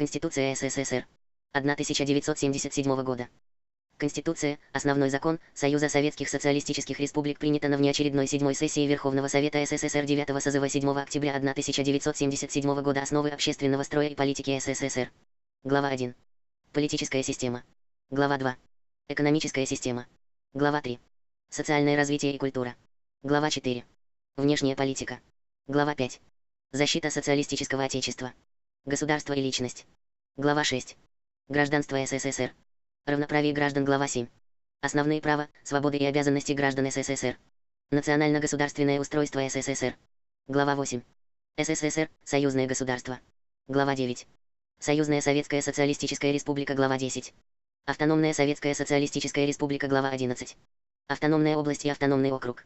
Конституция СССР. 1977 года. Конституция – основной закон Союза Советских Социалистических Республик, принята на внеочередной 7-й сессии Верховного Совета СССР 9-го созыва 7 октября 1977 года. Основы общественного строя и политики СССР. Глава 1. Политическая система. Глава 2. Экономическая система. Глава 3. Социальное развитие и культура. Глава 4. Внешняя политика. Глава 5. Защита социалистического отечества. Государство и личность. Глава 6. Гражданство СССР. Равноправие граждан. Глава 7. Основные права, свободы и обязанности граждан СССР. Национально-государственное устройство СССР. Глава 8. СССР, союзное государство. Глава 9. Союзная Советская Социалистическая Республика. Глава 10. Автономная Советская Социалистическая Республика. Глава 11. Автономная область и автономный округ.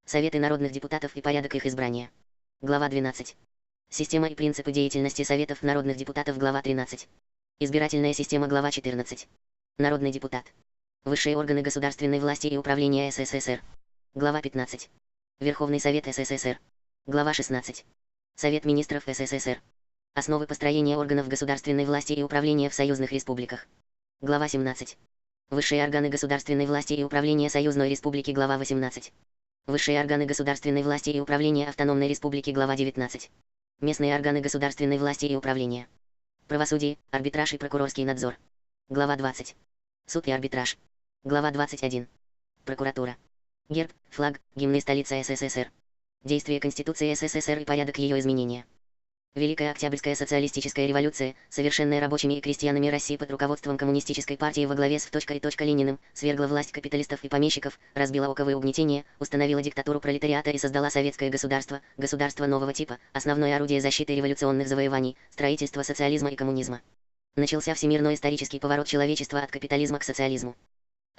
Советы народных депутатов и порядок их избрания. Глава 12. Система и принципы деятельности Советов народных депутатов. Глава 13. Избирательная система. Глава 14. Народный депутат. Высшие органы государственной власти и управления СССР. Глава 15. Верховный Совет СССР. Глава 16. Совет министров СССР. Основы построения органов государственной власти и управления в союзных республиках. Глава 17. Высшие органы государственной власти и управления Союзной Республики. Глава 18. Высшие органы государственной власти и управления Автономной Республики. Глава 19. Местные органы государственной власти и управления. Правосудие, арбитраж и прокурорский надзор. Глава 20. Суд и арбитраж. Глава 21. Прокуратура. Герб, флаг, гимн и столица СССР. Действие Конституции СССР и порядок ее изменения. Великая Октябрьская социалистическая революция, совершенная рабочими и крестьянами России под руководством Коммунистической партии во главе с Лениным, свергла власть капиталистов и помещиков, разбила оковы угнетения, установила диктатуру пролетариата и создала советское государство, государство нового типа, основное орудие защиты революционных завоеваний, строительства социализма и коммунизма. Начался всемирной исторический поворот человечества от капитализма к социализму.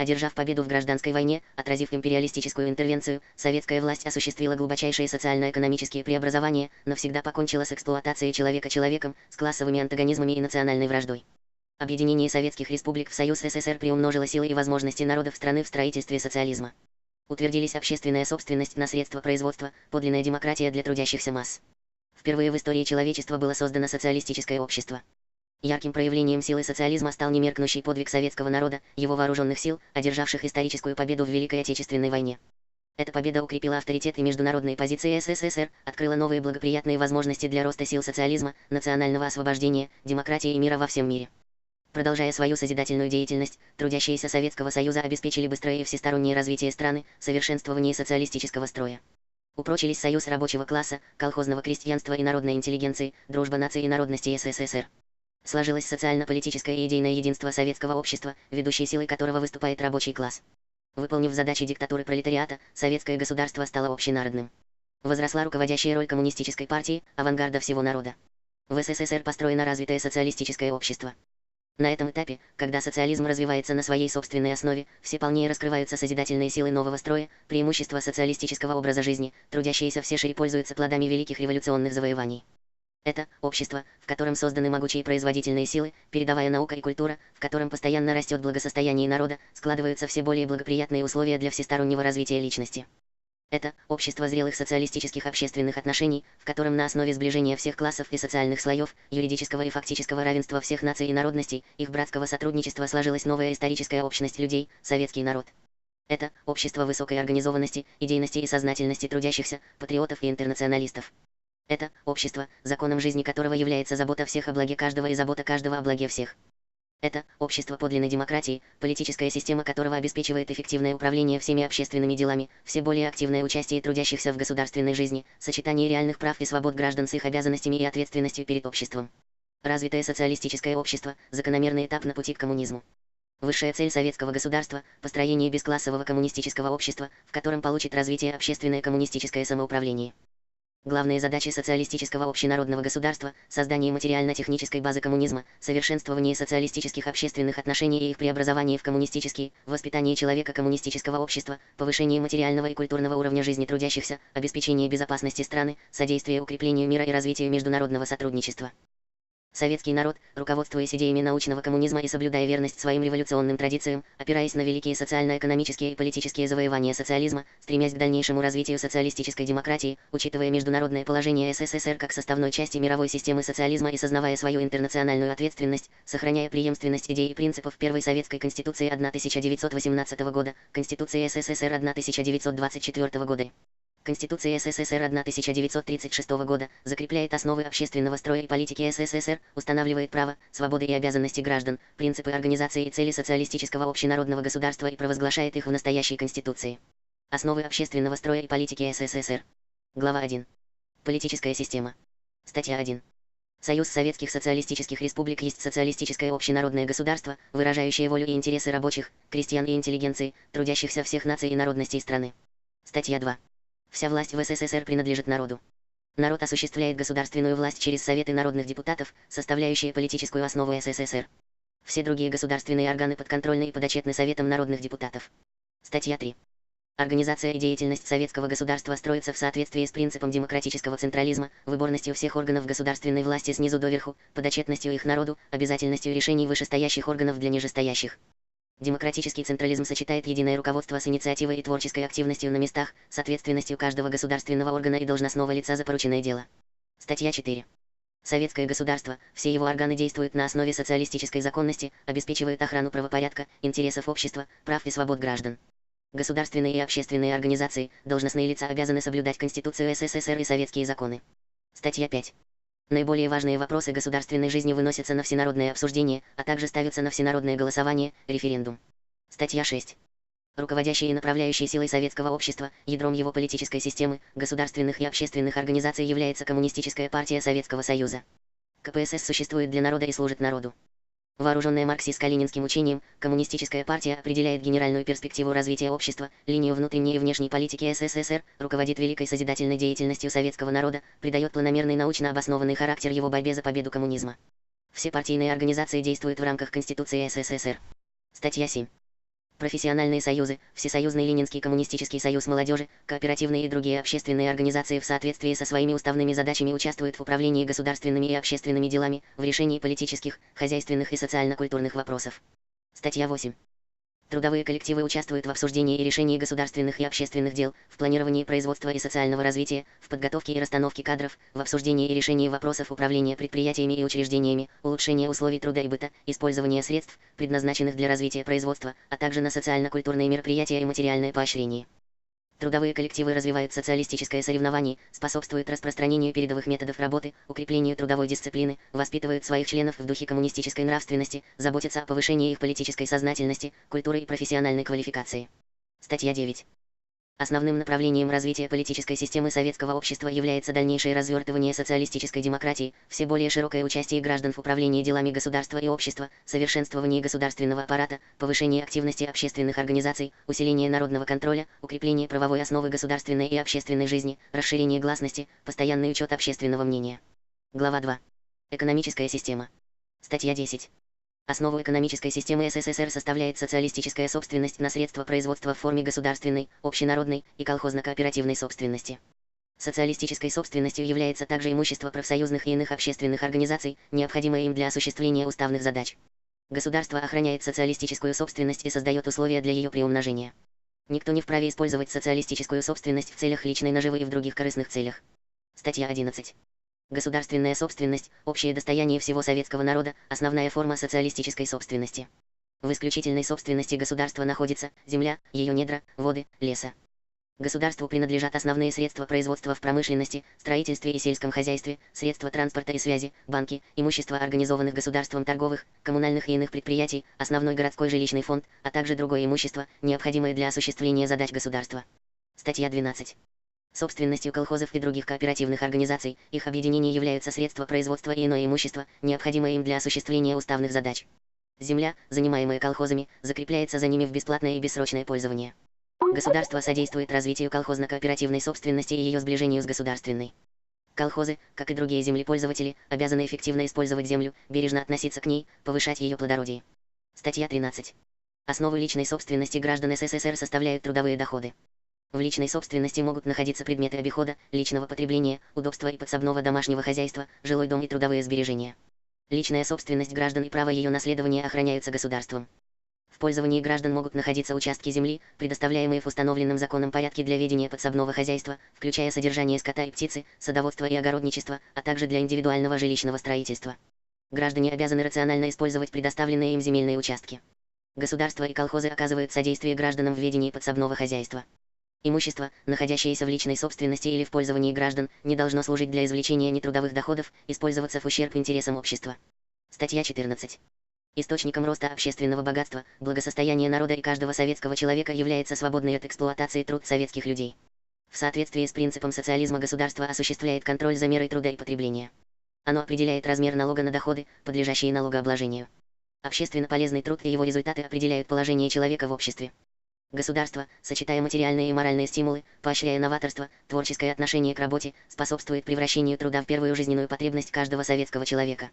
Одержав победу в гражданской войне, отразив империалистическую интервенцию, советская власть осуществила глубочайшие социально-экономические преобразования, навсегда покончила с эксплуатацией человека человеком, с классовыми антагонизмами и национальной враждой. Объединение советских республик в Союз СССР приумножило силы и возможности народов страны в строительстве социализма. Утвердились общественная собственность на средства производства, подлинная демократия для трудящихся масс. Впервые в истории человечества было создано социалистическое общество. Ярким проявлением силы социализма стал немеркнущий подвиг советского народа, его вооруженных сил, одержавших историческую победу в Великой Отечественной войне. Эта победа укрепила авторитет и международные позиции СССР, открыла новые благоприятные возможности для роста сил социализма, национального освобождения, демократии и мира во всем мире. Продолжая свою созидательную деятельность, трудящиеся Советского Союза обеспечили быстрое и всестороннее развитие страны, совершенствование социалистического строя. Упрочились союз рабочего класса, колхозного крестьянства и народной интеллигенции, дружба наций и народностей СССР. Сложилось социально-политическое и идейное единство советского общества, ведущей силой которого выступает рабочий класс. Выполнив задачи диктатуры пролетариата, советское государство стало общенародным. Возросла руководящая роль коммунистической партии, авангарда всего народа. В СССР построено развитое социалистическое общество. На этом этапе, когда социализм развивается на своей собственной основе, все полнее раскрываются созидательные силы нового строя, преимущества социалистического образа жизни, трудящиеся все шире пользуются плодами великих революционных завоеваний. Это общество, в котором созданы могучие производительные силы, передовая наука и культура, в котором постоянно растет благосостояние народа, складываются все более благоприятные условия для всестороннего развития личности. Это общество зрелых социалистических общественных отношений, в котором на основе сближения всех классов и социальных слоев, юридического и фактического равенства всех наций и народностей, их братского сотрудничества сложилась новая историческая общность людей, советский народ. Это общество высокой организованности, идейности и сознательности трудящихся, патриотов и интернационалистов. Это общество, законом жизни которого является забота всех о благе каждого и забота каждого о благе всех. Это общество подлинной демократии, политическая система которого обеспечивает эффективное управление всеми общественными делами, все более активное участие трудящихся в государственной жизни, сочетание реальных прав и свобод граждан с их обязанностями и ответственностью перед обществом. Развитое социалистическое общество – закономерный этап на пути к коммунизму. Высшая цель советского государства – построение бесклассового коммунистического общества, в котором получит развитие общественное коммунистическое самоуправление. Главные задачи социалистического общенародного государства – создание материально-технической базы коммунизма, совершенствование социалистических общественных отношений и их преобразование в коммунистические, воспитание человека коммунистического общества, повышение материального и культурного уровня жизни трудящихся, обеспечение безопасности страны, содействие укреплению мира и развитию международного сотрудничества. Советский народ, руководствуясь идеями научного коммунизма и соблюдая верность своим революционным традициям, опираясь на великие социально-экономические и политические завоевания социализма, стремясь к дальнейшему развитию социалистической демократии, учитывая международное положение СССР как составной части мировой системы социализма и сознавая свою интернациональную ответственность, сохраняя преемственность идей и принципов Первой Советской Конституции 1918 года, Конституции СССР 1924 года. Конституция СССР 1936 года закрепляет основы общественного строя и политики СССР, устанавливает право, свободы и обязанности граждан, принципы организации и цели социалистического общенародного государства и провозглашает их в настоящей Конституции. Основы общественного строя и политики СССР. Глава 1. Политическая система. Статья 1. Союз Советских Социалистических Республик есть социалистическое общенародное государство, выражающее волю и интересы рабочих, крестьян и интеллигенции, трудящихся всех наций и народностей страны. Статья 2. Вся власть в СССР принадлежит народу. Народ осуществляет государственную власть через Советы народных депутатов, составляющие политическую основу СССР. Все другие государственные органы подконтрольны и подотчетны Советам народных депутатов. Статья 3. Организация и деятельность советского государства строится в соответствии с принципом демократического централизма, выборностью всех органов государственной власти снизу доверху, подотчетностью их народу, обязательностью решений вышестоящих органов для нижестоящих. Демократический централизм сочетает единое руководство с инициативой и творческой активностью на местах, с ответственностью каждого государственного органа и должностного лица за порученное дело. Статья 4. Советское государство, все его органы действуют на основе социалистической законности, обеспечивают охрану правопорядка, интересов общества, прав и свобод граждан. Государственные и общественные организации, должностные лица обязаны соблюдать Конституцию СССР и советские законы. Статья 5. Наиболее важные вопросы государственной жизни выносятся на всенародное обсуждение, а также ставятся на всенародное голосование, референдум. Статья 6. Руководящей и направляющей силой советского общества, ядром его политической системы, государственных и общественных организаций является Коммунистическая партия Советского Союза. КПСС существует для народа и служит народу. Вооруженная марксистско-ленинским учением, Коммунистическая партия определяет генеральную перспективу развития общества, линию внутренней и внешней политики СССР, руководит великой созидательной деятельностью советского народа, придает планомерный научно обоснованный характер его борьбе за победу коммунизма. Все партийные организации действуют в рамках Конституции СССР. Статья 7. Профессиональные союзы, Всесоюзный Ленинский коммунистический союз молодежи, кооперативные и другие общественные организации в соответствии со своими уставными задачами участвуют в управлении государственными и общественными делами, в решении политических, хозяйственных и социально-культурных вопросов. Статья 8. Трудовые коллективы участвуют в обсуждении и решении государственных и общественных дел, в планировании производства и социального развития, в подготовке и расстановке кадров, в обсуждении и решении вопросов управления предприятиями и учреждениями, улучшения условий труда и быта, использования средств, предназначенных для развития производства, а также на социально-культурные мероприятия и материальное поощрение. Трудовые коллективы развивают социалистическое соревнование, способствуют распространению передовых методов работы, укреплению трудовой дисциплины, воспитывают своих членов в духе коммунистической нравственности, заботятся о повышении их политической сознательности, культуры и профессиональной квалификации. Статья 9. Основным направлением развития политической системы советского общества является дальнейшее развертывание социалистической демократии, все более широкое участие граждан в управлении делами государства и общества, совершенствование государственного аппарата, повышение активности общественных организаций, усиление народного контроля, укрепление правовой основы государственной и общественной жизни, расширение гласности, постоянный учет общественного мнения. Глава 2. Экономическая система. Статья 10. Основу экономической системы СССР составляет социалистическая собственность на средства производства в форме государственной, общенародной и колхозно-кооперативной собственности. Социалистической собственностью является также имущество профсоюзных и иных общественных организаций, необходимое им для осуществления уставных задач. Государство охраняет социалистическую собственность и создает условия для ее приумножения. Никто не вправе использовать социалистическую собственность в целях личной наживы и в других корыстных целях. Статья 11. Государственная собственность – общее достояние всего советского народа, основная форма социалистической собственности. В исключительной собственности государства находится земля, ее недра, воды, леса. Государству принадлежат основные средства производства в промышленности, строительстве и сельском хозяйстве, средства транспорта и связи, банки, имущество организованных государством торговых, коммунальных и иных предприятий, основной городской жилищный фонд, а также другое имущество, необходимое для осуществления задач государства. Статья 12. Собственностью колхозов и других кооперативных организаций, их объединений являются средства производства и иное имущество, необходимое им для осуществления уставных задач. Земля, занимаемая колхозами, закрепляется за ними в бесплатное и бессрочное пользование. Государство содействует развитию колхозно-кооперативной собственности и ее сближению с государственной. Колхозы, как и другие землепользователи, обязаны эффективно использовать землю, бережно относиться к ней, повышать ее плодородие. Статья 13. Основу личной собственности граждан СССР составляют трудовые доходы. В личной собственности могут находиться предметы обихода, личного потребления, удобства и подсобного домашнего хозяйства, жилой дом и трудовые сбережения. Личная собственность граждан и право ее наследования охраняются государством. В пользовании граждан могут находиться участки земли, предоставляемые в установленном законом порядке для ведения подсобного хозяйства, включая содержание скота и птицы, садоводство и огородничество, а также для индивидуального жилищного строительства. Граждане обязаны рационально использовать предоставленные им земельные участки. Государство и колхозы оказывают содействие гражданам в ведении подсобного хозяйства. Имущество, находящееся в личной собственности или в пользовании граждан, не должно служить для извлечения нетрудовых доходов, использоваться в ущерб интересам общества. Статья 14. Источником роста общественного богатства, благосостояния народа и каждого советского человека является свободный от эксплуатации труд советских людей. В соответствии с принципом социализма государство осуществляет контроль за мерой труда и потребления. Оно определяет размер налога на доходы, подлежащие налогообложению. Общественно полезный труд и его результаты определяют положение человека в обществе. Государство, сочетая материальные и моральные стимулы, поощряя новаторство, творческое отношение к работе, способствует превращению труда в первую жизненную потребность каждого советского человека.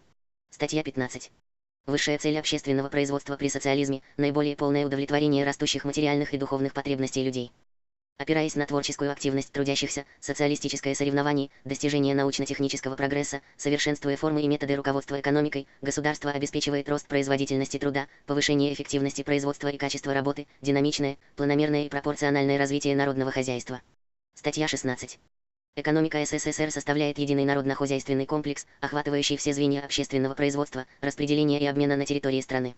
Статья 15. Высшая цель общественного производства при социализме – наиболее полное удовлетворение растущих материальных и духовных потребностей людей. Опираясь на творческую активность трудящихся, социалистическое соревнование, достижение научно-технического прогресса, совершенствуя формы и методы руководства экономикой, государство обеспечивает рост производительности труда, повышение эффективности производства и качества работы, динамичное, планомерное и пропорциональное развитие народного хозяйства. Статья 16. Экономика СССР составляет единый народно-хозяйственный комплекс, охватывающий все звенья общественного производства, распределения и обмена на территории страны.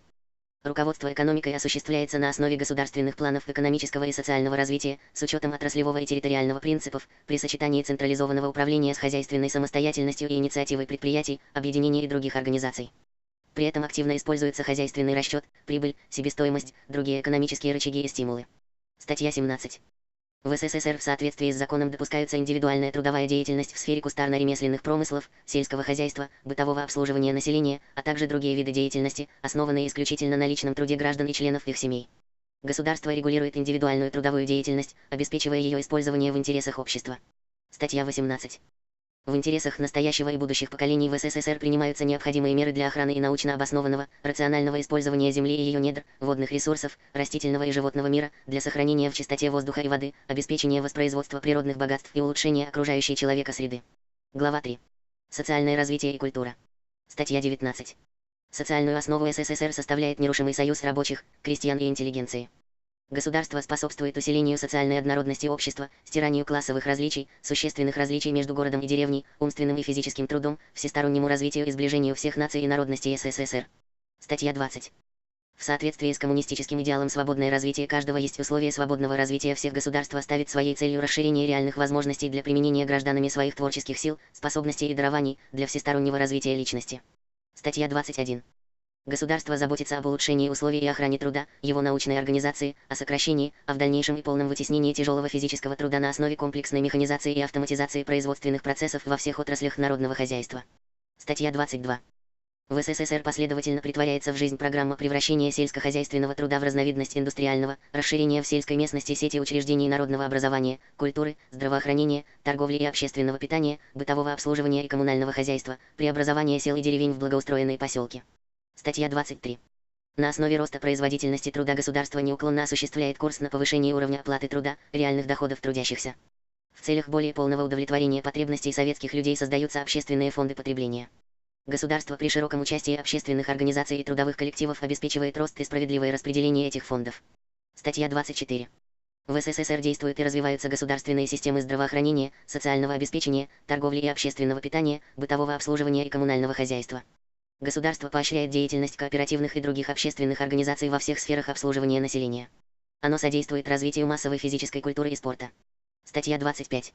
Руководство экономикой осуществляется на основе государственных планов экономического и социального развития, с учетом отраслевого и территориального принципов, при сочетании централизованного управления с хозяйственной самостоятельностью и инициативой предприятий, объединений и других организаций. При этом активно используется хозяйственный расчет, прибыль, себестоимость, другие экономические рычаги и стимулы. Статья 17. В СССР в соответствии с законом допускаются индивидуальная трудовая деятельность в сфере кустарно-ремесленных промыслов, сельского хозяйства, бытового обслуживания населения, а также другие виды деятельности, основанные исключительно на личном труде граждан и членов их семей. Государство регулирует индивидуальную трудовую деятельность, обеспечивая ее использование в интересах общества. Статья 18. В интересах настоящего и будущих поколений в СССР принимаются необходимые меры для охраны и научно обоснованного, рационального использования земли и ее недр, водных ресурсов, растительного и животного мира, для сохранения в чистоте воздуха и воды, обеспечения воспроизводства природных богатств и улучшения окружающей человека среды. Глава 3. Социальное развитие и культура. Статья 19. Социальную основу СССР составляет нерушимый союз рабочих, крестьян и интеллигенции. Государство способствует усилению социальной однородности общества, стиранию классовых различий, существенных различий между городом и деревней, умственным и физическим трудом, всестороннему развитию и сближению всех наций и народностей СССР. Статья 20. В соответствии с коммунистическим идеалом свободное развитие каждого есть условие свободного развития всех. Государство ставит своей целью расширение реальных возможностей для применения гражданами своих творческих сил, способностей и дарований, для всестороннего развития личности. Статья 21. Государство заботится об улучшении условий и охране труда, его научной организации, о сокращении, а в дальнейшем и полном вытеснении тяжелого физического труда на основе комплексной механизации и автоматизации производственных процессов во всех отраслях народного хозяйства. Статья 22. В СССР последовательно претворяется в жизнь программа превращения сельскохозяйственного труда в разновидность индустриального, расширения в сельской местности сети учреждений народного образования, культуры, здравоохранения, торговли и общественного питания, бытового обслуживания и коммунального хозяйства, преобразования сел и деревень в благоустроенные поселки. Статья 23. На основе роста производительности труда государство неуклонно осуществляет курс на повышение уровня оплаты труда, реальных доходов трудящихся. В целях более полного удовлетворения потребностей советских людей создаются общественные фонды потребления. Государство при широком участии общественных организаций и трудовых коллективов обеспечивает рост и справедливое распределение этих фондов. Статья 24. В СССР действуют и развиваются государственные системы здравоохранения, социального обеспечения, торговли и общественного питания, бытового обслуживания и коммунального хозяйства. Государство поощряет деятельность кооперативных и других общественных организаций во всех сферах обслуживания населения. Оно содействует развитию массовой физической культуры и спорта. Статья 25.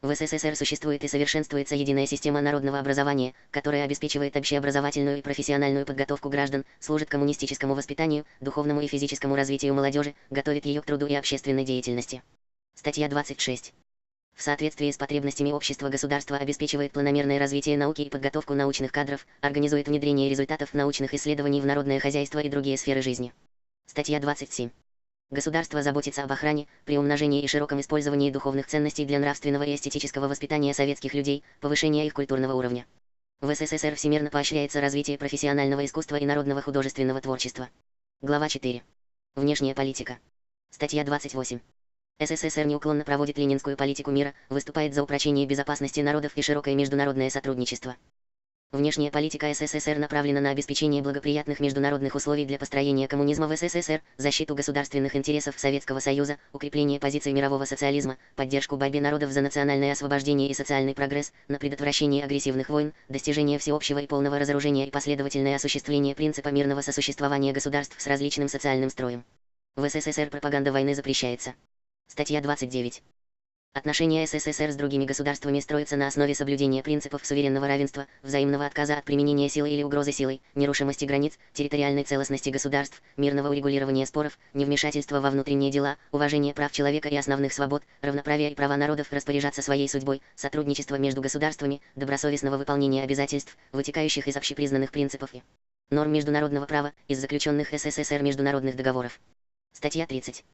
В СССР существует и совершенствуется единая система народного образования, которая обеспечивает общеобразовательную и профессиональную подготовку граждан, служит коммунистическому воспитанию, духовному и физическому развитию молодежи, готовит ее к труду и общественной деятельности. Статья 26. В соответствии с потребностями общества государство обеспечивает планомерное развитие науки и подготовку научных кадров, организует внедрение результатов научных исследований в народное хозяйство и другие сферы жизни. Статья 27. Государство заботится об охране, приумножении и широком использовании духовных ценностей для нравственного и эстетического воспитания советских людей, повышения их культурного уровня. В СССР всемирно поощряется развитие профессионального искусства и народного художественного творчества. Глава 4. Внешняя политика. Статья 28. СССР неуклонно проводит ленинскую политику мира, выступает за упрочение безопасности народов и широкое международное сотрудничество. Внешняя политика СССР направлена на обеспечение благоприятных международных условий для построения коммунизма в СССР, защиту государственных интересов Советского Союза, укрепление позиций мирового социализма, поддержку борьбе народов за национальное освобождение и социальный прогресс, на предотвращение агрессивных войн, достижение всеобщего и полного разоружения и последовательное осуществление принципа мирного сосуществования государств с различным социальным строем. В СССР пропаганда войны запрещается. Статья 29. Отношения СССР с другими государствами строятся на основе соблюдения принципов суверенного равенства, взаимного отказа от применения силы или угрозы силой, нерушимости границ, территориальной целостности государств, мирного урегулирования споров, невмешательства во внутренние дела, уважения прав человека и основных свобод, равноправия и права народов распоряжаться своей судьбой, сотрудничества между государствами, добросовестного выполнения обязательств, вытекающих из общепризнанных принципов и норм международного права, из заключенных СССР международных договоров. Статья 30.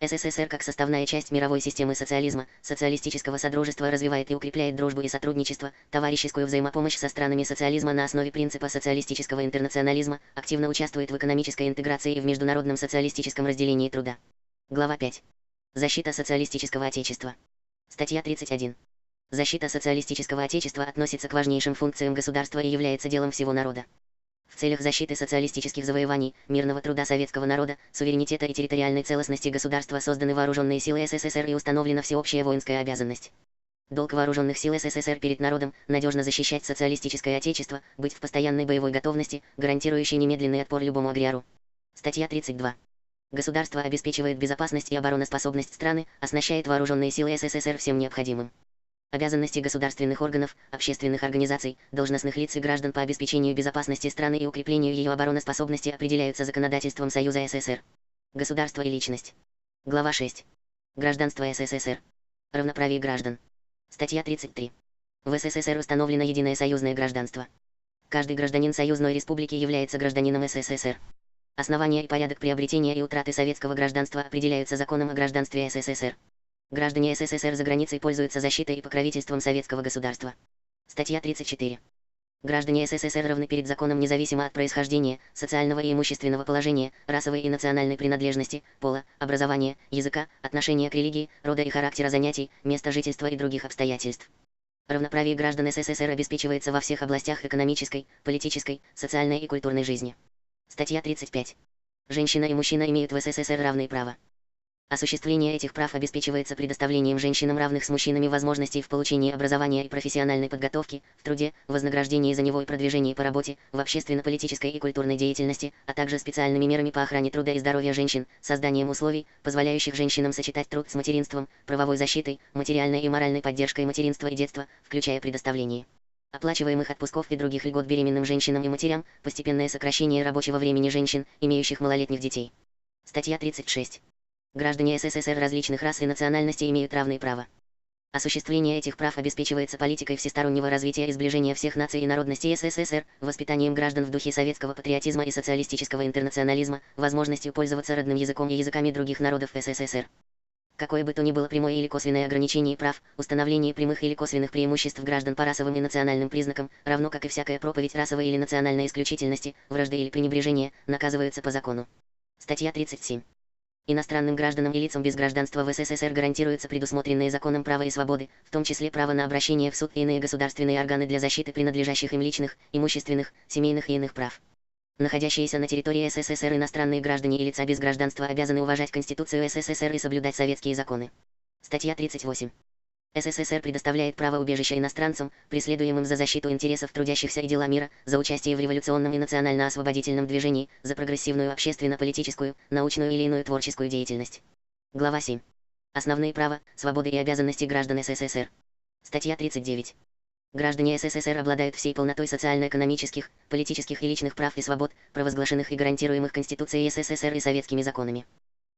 СССР как составная часть мировой системы социализма, социалистического содружества развивает и укрепляет дружбу и сотрудничество, товарищескую взаимопомощь со странами социализма на основе принципа социалистического интернационализма, активно участвует в экономической интеграции и в международном социалистическом разделении труда. Глава 5. Защита социалистического отечества. Статья 31. Защита социалистического отечества относится к важнейшим функциям государства и является делом всего народа. В целях защиты социалистических завоеваний, мирного труда советского народа, суверенитета и территориальной целостности государства созданы вооруженные силы СССР и установлена всеобщая воинская обязанность. Долг вооруженных сил СССР перед народом – надежно защищать социалистическое отечество, быть в постоянной боевой готовности, гарантирующей немедленный отпор любому агрессору. Статья 32. Государство обеспечивает безопасность и обороноспособность страны, оснащает вооруженные силы СССР всем необходимым. Обязанности государственных органов, общественных организаций, должностных лиц и граждан по обеспечению безопасности страны и укреплению ее обороноспособности определяются законодательством Союза СССР. Государство и личность. Глава 6. Гражданство СССР. Равноправие граждан. Статья 33. В СССР установлено единое союзное гражданство. Каждый гражданин союзной республики является гражданином СССР. Основания и порядок приобретения и утраты советского гражданства определяются законом о гражданстве СССР. Граждане СССР за границей пользуются защитой и покровительством советского государства. Статья 34. Граждане СССР равны перед законом независимо от происхождения, социального и имущественного положения, расовой и национальной принадлежности, пола, образования, языка, отношения к религии, рода и характера занятий, места жительства и других обстоятельств. Равноправие граждан СССР обеспечивается во всех областях экономической, политической, социальной и культурной жизни. Статья 35. Женщина и мужчина имеют в СССР равные права. Осуществление этих прав обеспечивается предоставлением женщинам равных с мужчинами возможностей в получении образования и профессиональной подготовки, в труде, вознаграждении за него и продвижении по работе, в общественно-политической и культурной деятельности, а также специальными мерами по охране труда и здоровья женщин, созданием условий, позволяющих женщинам сочетать труд с материнством, правовой защитой, материальной и моральной поддержкой материнства и детства, включая предоставление оплачиваемых отпусков и других льгот беременным женщинам и матерям, постепенное сокращение рабочего времени женщин, имеющих малолетних детей. Статья 36. Граждане СССР различных рас и национальностей имеют равные права. Осуществление этих прав обеспечивается политикой всестороннего развития и сближения всех наций и народностей СССР, воспитанием граждан в духе советского патриотизма и социалистического интернационализма, возможностью пользоваться родным языком и языками других народов СССР. Какое бы то ни было прямое или косвенное ограничение прав, установление прямых или косвенных преимуществ граждан по расовым и национальным признакам, равно как и всякая проповедь расовой или национальной исключительности, вражды или пренебрежения, наказываются по закону. Статья 37. Иностранным гражданам и лицам без гражданства в СССР гарантируются предусмотренные законом права и свободы, в том числе право на обращение в суд и иные государственные органы для защиты принадлежащих им личных, имущественных, семейных и иных прав. Находящиеся на территории СССР иностранные граждане и лица без гражданства обязаны уважать Конституцию СССР и соблюдать советские законы. Статья 38. СССР предоставляет право убежища иностранцам, преследуемым за защиту интересов трудящихся и дела мира, за участие в революционном и национально-освободительном движении, за прогрессивную общественно-политическую, научную или иную творческую деятельность. Глава 7. Основные права, свободы и обязанности граждан СССР. Статья 39. Граждане СССР обладают всей полнотой социально-экономических, политических и личных прав и свобод, провозглашенных и гарантируемых Конституцией СССР и советскими законами.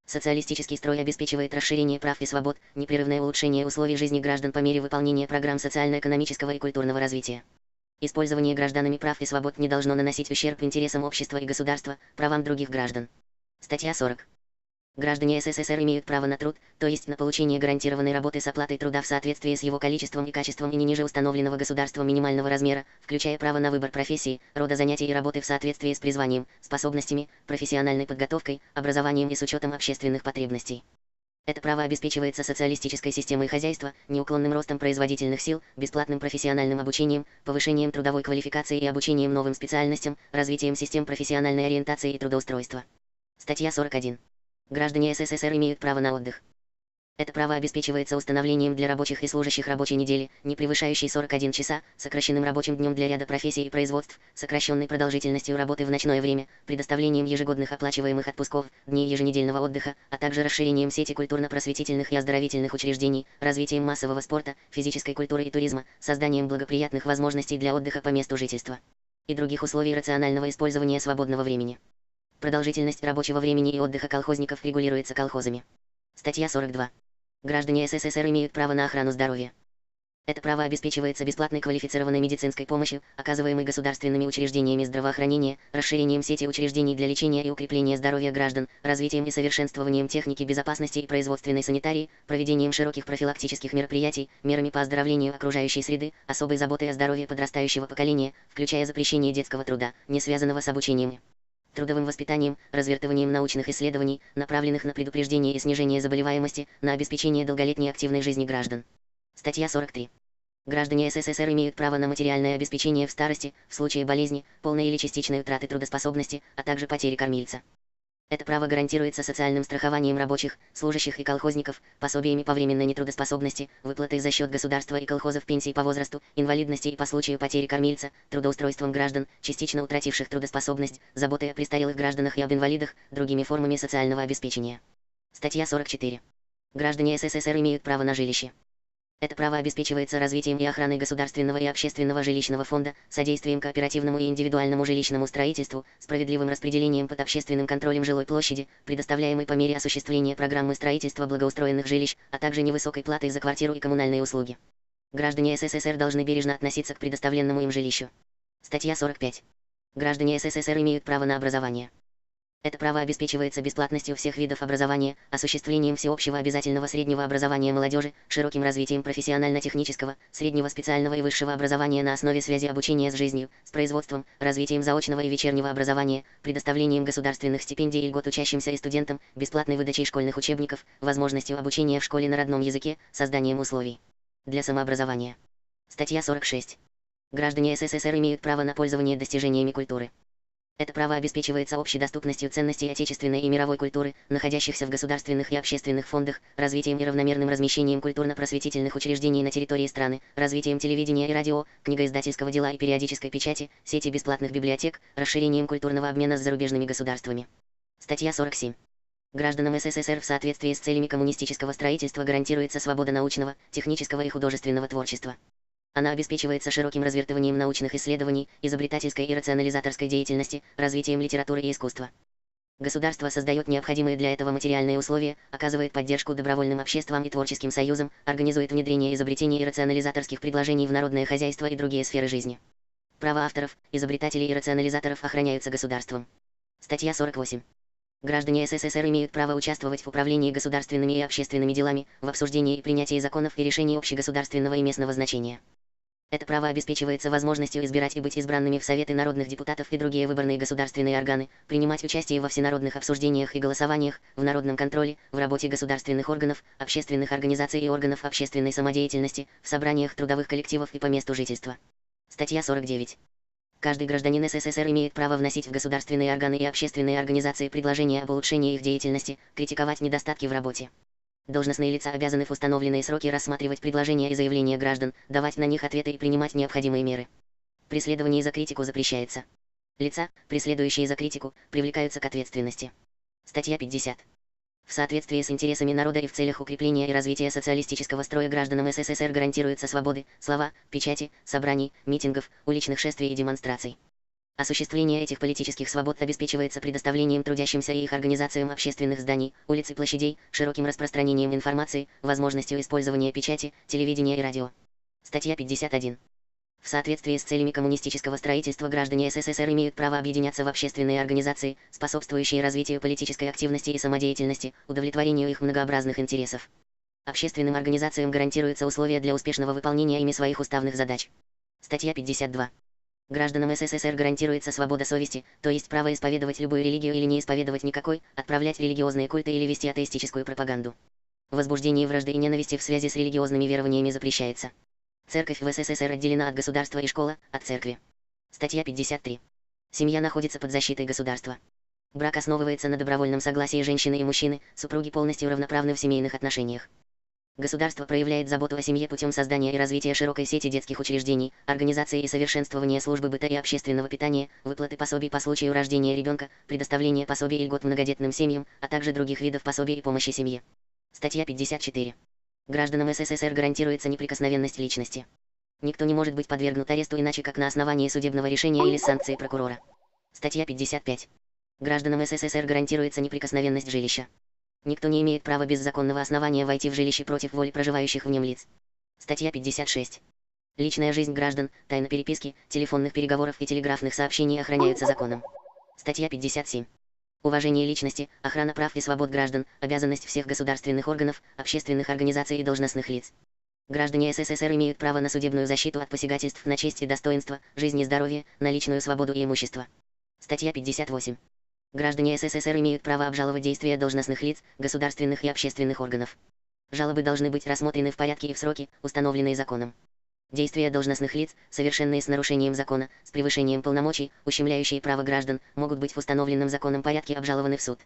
Социалистический строй обеспечивает расширение прав и свобод, непрерывное улучшение условий жизни граждан по мере выполнения программ социально-экономического и культурного развития. Использование гражданами прав и свобод не должно наносить ущерб интересам общества и государства, правам других граждан. Статья 40. Граждане СССР имеют право на труд, то есть на получение гарантированной работы с оплатой труда в соответствии с его количеством и качеством и не ниже установленного государством минимального размера, включая право на выбор профессии, рода занятий и работы в соответствии с призванием, способностями, профессиональной подготовкой, образованием и с учетом общественных потребностей. Это право обеспечивается социалистической системой хозяйства, неуклонным ростом производительных сил, бесплатным профессиональным обучением, повышением трудовой квалификации и обучением новым специальностям, развитием систем профессиональной ориентации и трудоустройства. Статья 41. Граждане СССР имеют право на отдых. Это право обеспечивается установлением для рабочих и служащих рабочей недели, не превышающей 41 часа, сокращенным рабочим днем для ряда профессий и производств, сокращенной продолжительностью работы в ночное время, предоставлением ежегодных оплачиваемых отпусков, дней еженедельного отдыха, а также расширением сети культурно-просветительных и оздоровительных учреждений, развитием массового спорта, физической культуры и туризма, созданием благоприятных возможностей для отдыха по месту жительства и других условий рационального использования свободного времени. Продолжительность рабочего времени и отдыха колхозников регулируется колхозами. Статья 42. Граждане СССР имеют право на охрану здоровья. Это право обеспечивается бесплатной квалифицированной медицинской помощью, оказываемой государственными учреждениями здравоохранения, расширением сети учреждений для лечения и укрепления здоровья граждан, развитием и совершенствованием техники безопасности и производственной санитарии, проведением широких профилактических мероприятий, мерами по оздоровлению окружающей среды, особой заботой о здоровье подрастающего поколения, включая запрещение детского труда, не связанного с обучением, трудовым воспитанием, развертыванием научных исследований, направленных на предупреждение и снижение заболеваемости, на обеспечение долголетней активной жизни граждан. Статья 43. Граждане СССР имеют право на материальное обеспечение в старости, в случае болезни, полной или частичной утраты трудоспособности, а также потери кормильца. Это право гарантируется социальным страхованием рабочих, служащих и колхозников, пособиями по временной нетрудоспособности, выплатой за счет государства и колхозов пенсий по возрасту, инвалидности и по случаю потери кормильца, трудоустройством граждан, частично утративших трудоспособность, заботой о престарелых гражданах и об инвалидах, другими формами социального обеспечения. Статья 44. Граждане СССР имеют право на жилище. Это право обеспечивается развитием и охраной государственного и общественного жилищного фонда, содействием кооперативному и индивидуальному жилищному строительству, справедливым распределением под общественным контролем жилой площади, предоставляемой по мере осуществления программы строительства благоустроенных жилищ, а также невысокой платой за квартиру и коммунальные услуги. Граждане СССР должны бережно относиться к предоставленному им жилищу. Статья 45. Граждане СССР имеют право на образование. Это право обеспечивается бесплатностью всех видов образования, осуществлением всеобщего обязательного среднего образования молодежи, широким развитием профессионально-технического, среднего специального и высшего образования на основе связи обучения с жизнью, с производством, развитием заочного и вечернего образования, предоставлением государственных стипендий и льгот учащимся и студентам, бесплатной выдачей школьных учебников, возможностью обучения в школе на родном языке, созданием условий для самообразования. Статья 46. Граждане СССР имеют право на пользование достижениями культуры. Это право обеспечивается общедоступностью ценностей отечественной и мировой культуры, находящихся в государственных и общественных фондах, развитием и равномерным размещением культурно-просветительных учреждений на территории страны, развитием телевидения и радио, книгоиздательского дела и периодической печати, сети бесплатных библиотек, расширением культурного обмена с зарубежными государствами. Статья 47. Гражданам СССР в соответствии с целями коммунистического строительства гарантируется свобода научного, технического и художественного творчества. Она обеспечивается широким развертыванием научных исследований, изобретательской и рационализаторской деятельности, развитием литературы и искусства. Государство создает необходимые для этого материальные условия, оказывает поддержку добровольным обществам и творческим союзам, организует внедрение изобретений и рационализаторских предложений в народное хозяйство и другие сферы жизни. Права авторов, изобретателей и рационализаторов охраняются государством. Статья 48. Граждане СССР имеют право участвовать в управлении государственными и общественными делами, в обсуждении и принятии законов и решений общегосударственного и местного значения. Это право обеспечивается возможностью избирать и быть избранными в Советы народных депутатов и другие выборные государственные органы, принимать участие во всенародных обсуждениях и голосованиях, в народном контроле, в работе государственных органов, общественных организаций и органов общественной самодеятельности, в собраниях трудовых коллективов и по месту жительства. Статья 49. Каждый гражданин СССР имеет право вносить в государственные органы и общественные организации предложения об улучшении их деятельности, критиковать недостатки в работе. Должностные лица обязаны в установленные сроки рассматривать предложения и заявления граждан, давать на них ответы и принимать необходимые меры. Преследование за критику запрещается. Лица, преследующие за критику, привлекаются к ответственности. Статья 50. В соответствии с интересами народа и в целях укрепления и развития социалистического строя гражданам СССР гарантируются свободы, слова, печати, собраний, митингов, уличных шествий и демонстраций. Осуществление этих политических свобод обеспечивается предоставлением трудящимся и их организациям общественных зданий, улиц и площадей, широким распространением информации, возможностью использования печати, телевидения и радио. Статья 51. В соответствии с целями коммунистического строительства граждане СССР имеют право объединяться в общественные организации, способствующие развитию политической активности и самодеятельности, удовлетворению их многообразных интересов. Общественным организациям гарантируются условия для успешного выполнения ими своих уставных задач. Статья 52. Гражданам СССР гарантируется свобода совести, то есть право исповедовать любую религию или не исповедовать никакой, отправлять религиозные культы или вести атеистическую пропаганду. Возбуждение вражды и ненависти в связи с религиозными верованиями запрещается. Церковь в СССР отделена от государства и школа от церкви. Статья 53. Семья находится под защитой государства. Брак основывается на добровольном согласии женщины и мужчины, супруги полностью равноправны в семейных отношениях. Государство проявляет заботу о семье путем создания и развития широкой сети детских учреждений, организации и совершенствования службы быта и общественного питания, выплаты пособий по случаю рождения ребенка, предоставления пособий и льгот многодетным семьям, а также других видов пособий и помощи семье. Статья 54. Гражданам СССР гарантируется неприкосновенность личности. Никто не может быть подвергнут аресту иначе как на основании судебного решения или санкции прокурора. Статья 55. Гражданам СССР гарантируется неприкосновенность жилища. Никто не имеет права без законного основания войти в жилище против воли проживающих в нем лиц. Статья 56. Личная жизнь граждан, тайна переписки, телефонных переговоров и телеграфных сообщений охраняются законом. Статья 57. Уважение личности, охрана прав и свобод граждан, обязанность всех государственных органов, общественных организаций и должностных лиц. Граждане СССР имеют право на судебную защиту от посягательств на честь и достоинство, жизнь и здоровье, на личную свободу и имущество. Статья 58. Граждане СССР имеют право обжаловать действия должностных лиц, государственных и общественных органов. Жалобы должны быть рассмотрены в порядке и в сроки, установленные законом. Действия должностных лиц, совершенные с нарушением закона, с превышением полномочий, ущемляющие права граждан, могут быть в установленном законом порядке обжалованы в суд.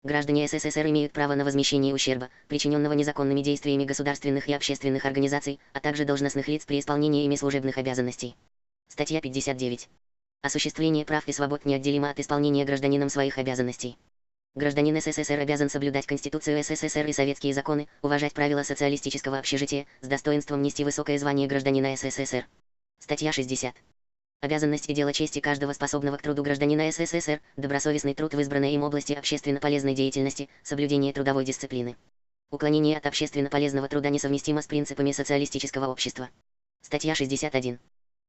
Граждане СССР имеют право на возмещение ущерба, причиненного незаконными действиями государственных и общественных организаций, а также должностных лиц при исполнении ими служебных обязанностей. Статья 59. Осуществление прав и свобод неотделимо от исполнения гражданином своих обязанностей. Гражданин СССР обязан соблюдать Конституцию СССР и советские законы, уважать правила социалистического общежития, с достоинством нести высокое звание гражданина СССР. Статья 60. Обязанность и дело чести каждого способного к труду гражданина СССР, добросовестный труд в избранной им области общественно полезной деятельности, соблюдение трудовой дисциплины. Уклонение от общественно полезного труда несовместимо с принципами социалистического общества. Статья 61.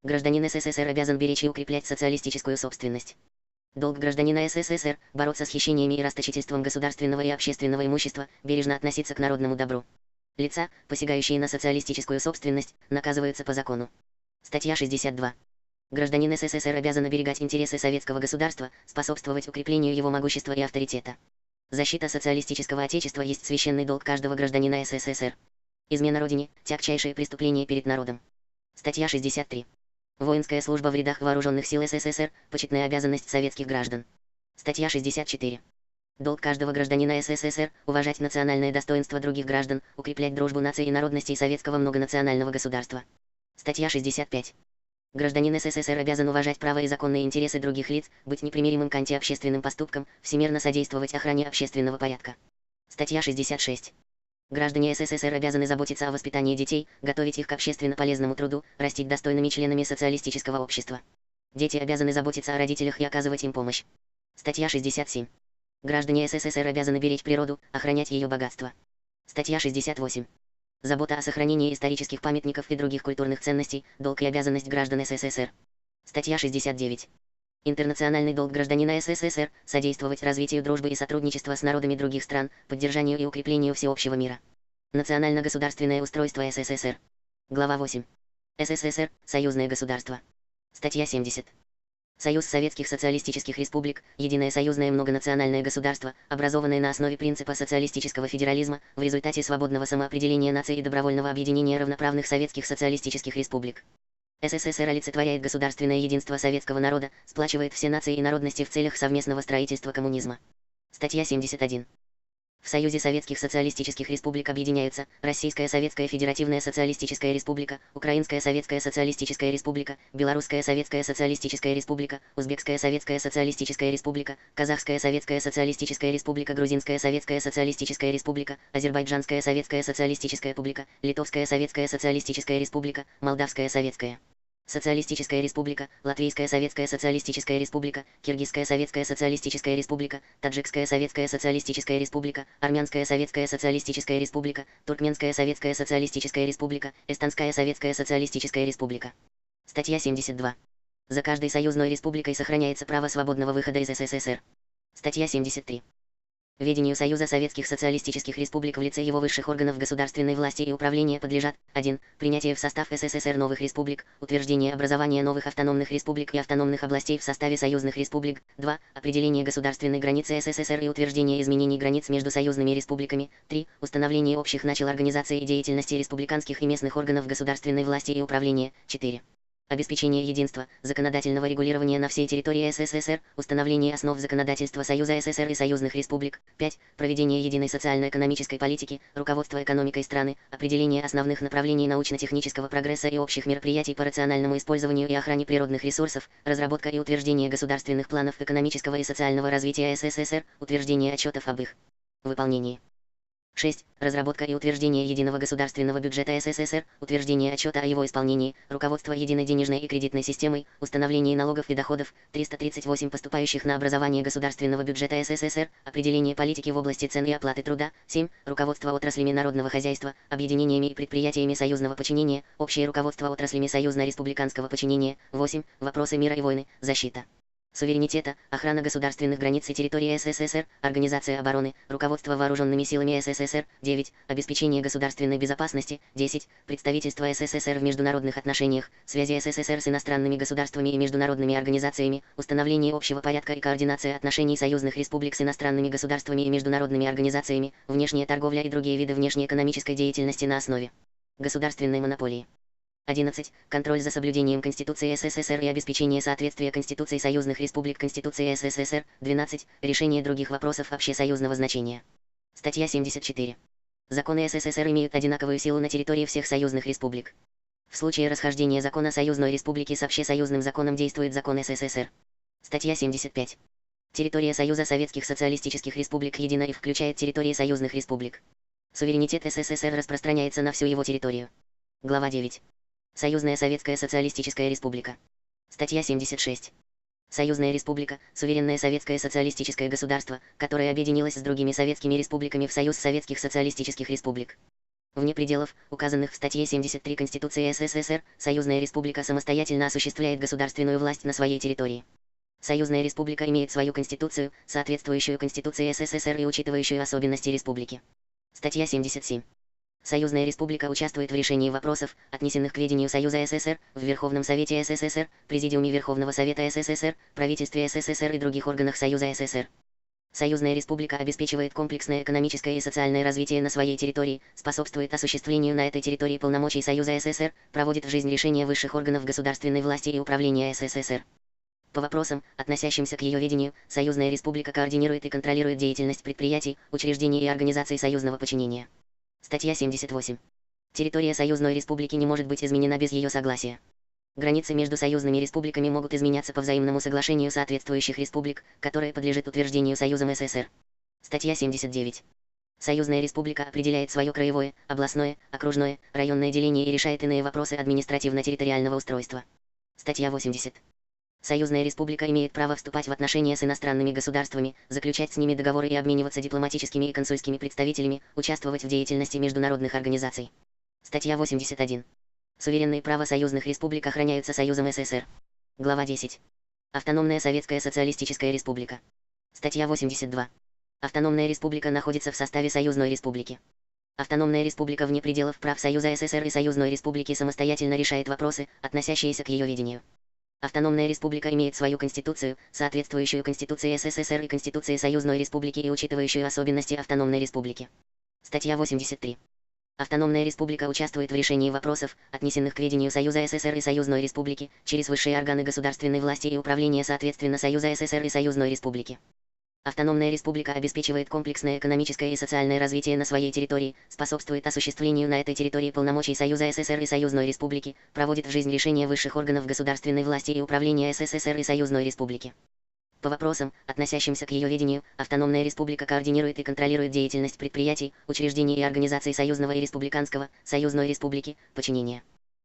Гражданин СССР обязан беречь и укреплять социалистическую собственность. Долг гражданина СССР – бороться с хищениями и расточительством государственного и общественного имущества, бережно относиться к народному добру. Лица, посягающие на социалистическую собственность, наказываются по закону. Статья 62. Гражданин СССР обязан оберегать интересы советского государства, способствовать укреплению его могущества и авторитета. Защита социалистического отечества есть священный долг каждого гражданина СССР. Измена Родине – тягчайшее преступление перед народом. Статья 63. Воинская служба в рядах вооруженных сил СССР – почетная обязанность советских граждан. Статья 64. Долг каждого гражданина СССР – уважать национальное достоинство других граждан, укреплять дружбу наций и народностей советского многонационального государства. Статья 65. Гражданин СССР обязан уважать права и законные интересы других лиц, быть непримиримым к антиобщественным поступкам, всемерно содействовать охране общественного порядка. Статья 66. Граждане СССР обязаны заботиться о воспитании детей, готовить их к общественно полезному труду, растить достойными членами социалистического общества. Дети обязаны заботиться о родителях и оказывать им помощь. Статья 67. Граждане СССР обязаны беречь природу, охранять ее богатство. Статья 68. Забота о сохранении исторических памятников и других культурных ценностей – долг и обязанность граждан СССР. Статья 69. Интернациональный долг гражданина СССР – содействовать развитию дружбы и сотрудничества с народами других стран, поддержанию и укреплению всеобщего мира. Национально-государственное устройство СССР. Глава 8. СССР – союзное государство. Статья 70. Союз Советских Социалистических Республик – единое союзное многонациональное государство, образованное на основе принципа социалистического федерализма, в результате свободного самоопределения наций и добровольного объединения равноправных Советских Социалистических Республик. СССР олицетворяет государственное единство советского народа, сплачивает все нации и народности в целях совместного строительства коммунизма. Статья 71. В Союзе Советских Социалистических Республик объединяются Российская Советская Федеративная Социалистическая Республика, Украинская Советская Социалистическая Республика, Белорусская Советская Социалистическая Республика, Узбекская Советская Социалистическая Республика, Казахская Советская Социалистическая Республика, Грузинская Советская Социалистическая Республика, Азербайджанская Советская Социалистическая Республика, Литовская Советская Социалистическая Республика, Молдавская Советская Социалистическая Республика, Латвийская Советская Социалистическая Республика, Киргизская Советская Социалистическая Республика, Таджикская Советская Социалистическая Республика, Армянская Советская Социалистическая Республика, Туркменская Советская Социалистическая Республика, Эстонская Советская Социалистическая Республика. Статья 72. За каждой союзной республикой сохраняется право свободного выхода из СССР. Статья 73. Ведению Союза Советских Социалистических Республик в лице его высших органов государственной власти и управления подлежат: 1. Принятие в состав СССР новых республик, утверждение образования новых автономных республик и автономных областей в составе союзных республик. 2. Определение государственной границы СССР и утверждение изменений границ между союзными республиками. 3. Установление общих начал организации и деятельности республиканских и местных органов государственной власти и управления. 4. Обеспечение единства, законодательного регулирования на всей территории СССР, установление основ законодательства Союза СССР и союзных республик. 5. Проведение единой социально-экономической политики, руководство экономикой страны, определение основных направлений научно-технического прогресса и общих мероприятий по рациональному использованию и охране природных ресурсов, разработка и утверждение государственных планов экономического и социального развития СССР, утверждение отчетов об их выполнении. 6. Разработка и утверждение единого государственного бюджета СССР, утверждение отчета о его исполнении, руководство единой денежной и кредитной системой, установление налогов и доходов, 338 поступающих на образование государственного бюджета СССР, определение политики в области цен и оплаты труда. 7. Руководство отраслями народного хозяйства, объединениями и предприятиями союзного подчинения, общее руководство отраслями союзно-республиканского подчинения. 8. Вопросы мира и войны, защита суверенитета, охрана государственных границ и территории СССР, организация обороны, руководство вооруженными силами СССР. 9. Обеспечение государственной безопасности. 10. Представительство СССР в международных отношениях, связи СССР с иностранными государствами и международными организациями, установление общего порядка и координация отношений союзных республик с иностранными государствами и международными организациями, внешняя торговля и другие виды внешнеэкономической деятельности на основе государственной монополии. 11. Контроль за соблюдением Конституции СССР и обеспечение соответствия Конституции союзных республик Конституции СССР. 12. Решение других вопросов общесоюзного значения. Статья 74. Законы СССР имеют одинаковую силу на территории всех союзных республик. В случае расхождения закона союзной республики с общесоюзным законом действует закон СССР. Статья 75. Территория Союза Советских Социалистических Республик едина и включает территории союзных республик. Суверенитет СССР распространяется на всю его территорию. Глава 9. Союзная Советская Социалистическая Республика. Статья 76. Союзная Республика – суверенное советское социалистическое государство, которое объединилось с другими советскими республиками в Союз Советских Социалистических Республик. Вне пределов, указанных в статье 73 Конституции СССР, Союзная Республика самостоятельно осуществляет государственную власть на своей территории. Союзная Республика имеет свою Конституцию, соответствующую Конституции СССР и учитывающую особенности республики. Статья 77. Союзная Республика участвует в решении вопросов, отнесенных к ведению Союза СССР, в Верховном Совете СССР, Президиуме Верховного Совета СССР, правительстве СССР и других органах Союза СССР. Союзная Республика обеспечивает комплексное экономическое и социальное развитие на своей территории, способствует осуществлению на этой территории полномочий Союза СССР, проводит в жизнь решения высших органов государственной власти и управления СССР. По вопросам, относящимся к ее ведению, Союзная Республика координирует и контролирует деятельность предприятий, учреждений и организаций союзного подчинения. Статья 78. Территория Союзной Республики не может быть изменена без ее согласия. Границы между союзными республиками могут изменяться по взаимному соглашению соответствующих республик, которое подлежит утверждению Союзом СССР. Статья 79. Союзная Республика определяет свое краевое, областное, окружное, районное деление и решает иные вопросы административно-территориального устройства. Статья 80. Союзная Республика имеет право вступать в отношения с иностранными государствами, заключать с ними договоры и обмениваться дипломатическими и консульскими представителями, участвовать в деятельности международных организаций. Статья 81. Суверенные права союзных республик охраняются Союзом СССР. Глава 10. Автономная Советская Социалистическая Республика. Статья 82. Автономная республика находится в составе Союзной Республики. Автономная республика вне пределов прав Союза СССР и Союзной Республики самостоятельно решает вопросы, относящиеся к ее ведению. Автономная республика имеет свою Конституцию, соответствующую Конституции СССР и Конституции Союзной Республики и учитывающую особенности Автономной Республики. Статья 83. Автономная республика участвует в решении вопросов, отнесенных к ведению Союза СССР и Союзной Республики, через высшие органы государственной власти и управления соответственно Союза СССР и Союзной Республики. Автономная республика обеспечивает комплексное экономическое и социальное развитие на своей территории, способствует осуществлению на этой территории полномочий Союза СССР и Союзной Республики, проводит в жизнь решения высших органов государственной власти и управления СССР и Союзной Республики. По вопросам, относящимся к ее ведению, Автономная республика координирует и контролирует деятельность предприятий, учреждений и организаций союзного и республиканского, Союзной Республики, подчинения.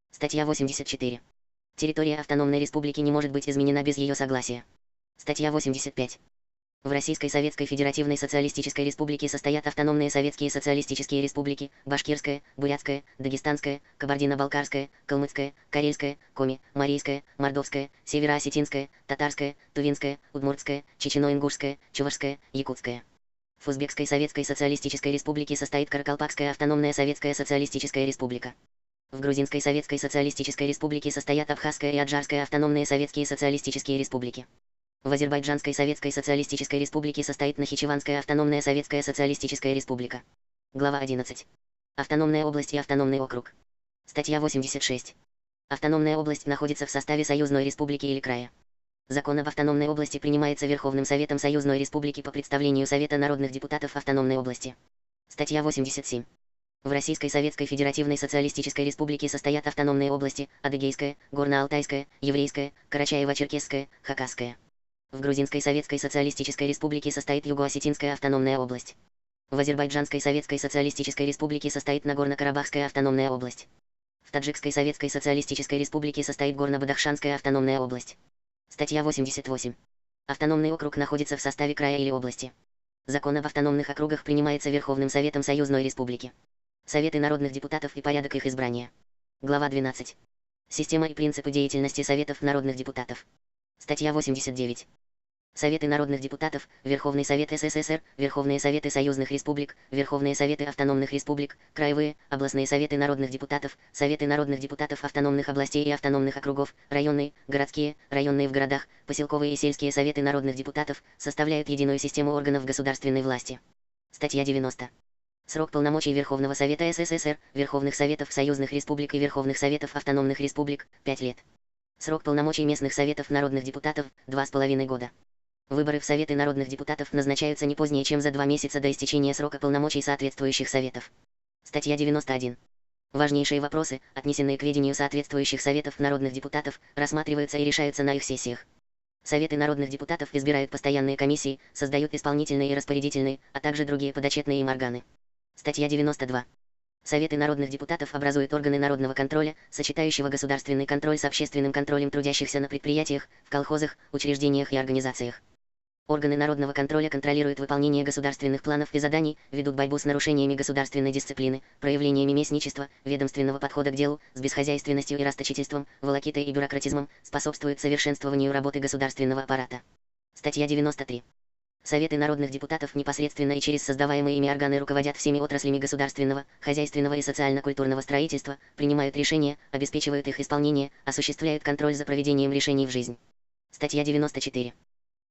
Статья 84. Территория Автономной республики не может быть изменена без ее согласия. Статья 85. В Российской Советской Федеративной Социалистической Республике состоят автономные советские социалистические республики: Башкирская, Бурятская, Дагестанская, Кабардино-Балкарская, Калмыцкая, Карельская, Коми, Марийская, Мордовская, Североосетинская, Татарская, Тувинская, Удмуртская, Чечено-Ингушская, Чувашская, Якутская. В Узбекской Советской Социалистической Республике состоит Каракалпакская автономная Советская Социалистическая Республика. В Грузинской Советской Социалистической Республике состоят Абхазская и Аджарская автономные Советские Социалистические Республики. В Азербайджанской Советской Социалистической Республике состоит Нахичеванская автономная Советская Социалистическая Республика. Глава 11. Автономная область и автономный округ. Статья 86. Автономная область находится в составе союзной республики или края. Закон об автономной области принимается Верховным Советом Союзной Республики по представлению Совета народных депутатов автономной области. Статья 87. В Российской Советской Федеративной Социалистической Республике состоят автономные области Адыгейская, Горно-Алтайская, Еврейская, Карачаево-Черкесская, Хакасская. В Грузинской Советской Социалистической Республике состоит Юго-Осетинская автономная область. В Азербайджанской Советской Социалистической Республике состоит Нагорно-Карабахская автономная область. В Таджикской Советской Социалистической Республике состоит Горно-Бадахшанская автономная область. Статья 88. Автономный округ находится в составе края или области. Закон об автономных округах принимается Верховным Советом Союзной Республики. Советы народных депутатов и порядок их избрания. Глава 12. Система и принципы деятельности Советов народных депутатов. Статья 89. Советы народных депутатов, Верховный Совет СССР, Верховные Советы Союзных Республик, Верховные Советы Автономных Республик, Краевые, областные Советы народных депутатов, Советы народных депутатов автономных областей и автономных округов, районные, городские, районные в городах, поселковые и сельские Советы народных депутатов составляют единую систему органов государственной власти. Статья 90. Срок полномочий Верховного Совета СССР, Верховных Советов Союзных Республик и Верховных Советов Автономных Республик – 5 лет. Срок полномочий местных Советов народных депутатов – 2,5 года. Выборы в Советы народных депутатов назначаются не позднее, чем за 2 месяца до истечения срока полномочий соответствующих Советов. Статья 91. Важнейшие вопросы, отнесенные к ведению соответствующих Советов народных депутатов, рассматриваются и решаются на их сессиях. Советы народных депутатов избирают постоянные комиссии, создают исполнительные и распорядительные, а также другие подотчетные им органы. Статья 92. Советы народных депутатов образуют органы народного контроля, сочетающего государственный контроль с общественным контролем трудящихся на предприятиях, в колхозах, учреждениях и организациях. Органы народного контроля контролируют выполнение государственных планов и заданий, ведут борьбу с нарушениями государственной дисциплины, проявлениями местничества, ведомственного подхода к делу, с бесхозяйственностью и расточительством, волокитой и бюрократизмом, способствуют совершенствованию работы государственного аппарата. Статья 93. Советы народных депутатов непосредственно и через создаваемые ими органы руководят всеми отраслями государственного, хозяйственного и социально-культурного строительства, принимают решения, обеспечивают их исполнение, осуществляют контроль за проведением решений в жизнь. Статья 94.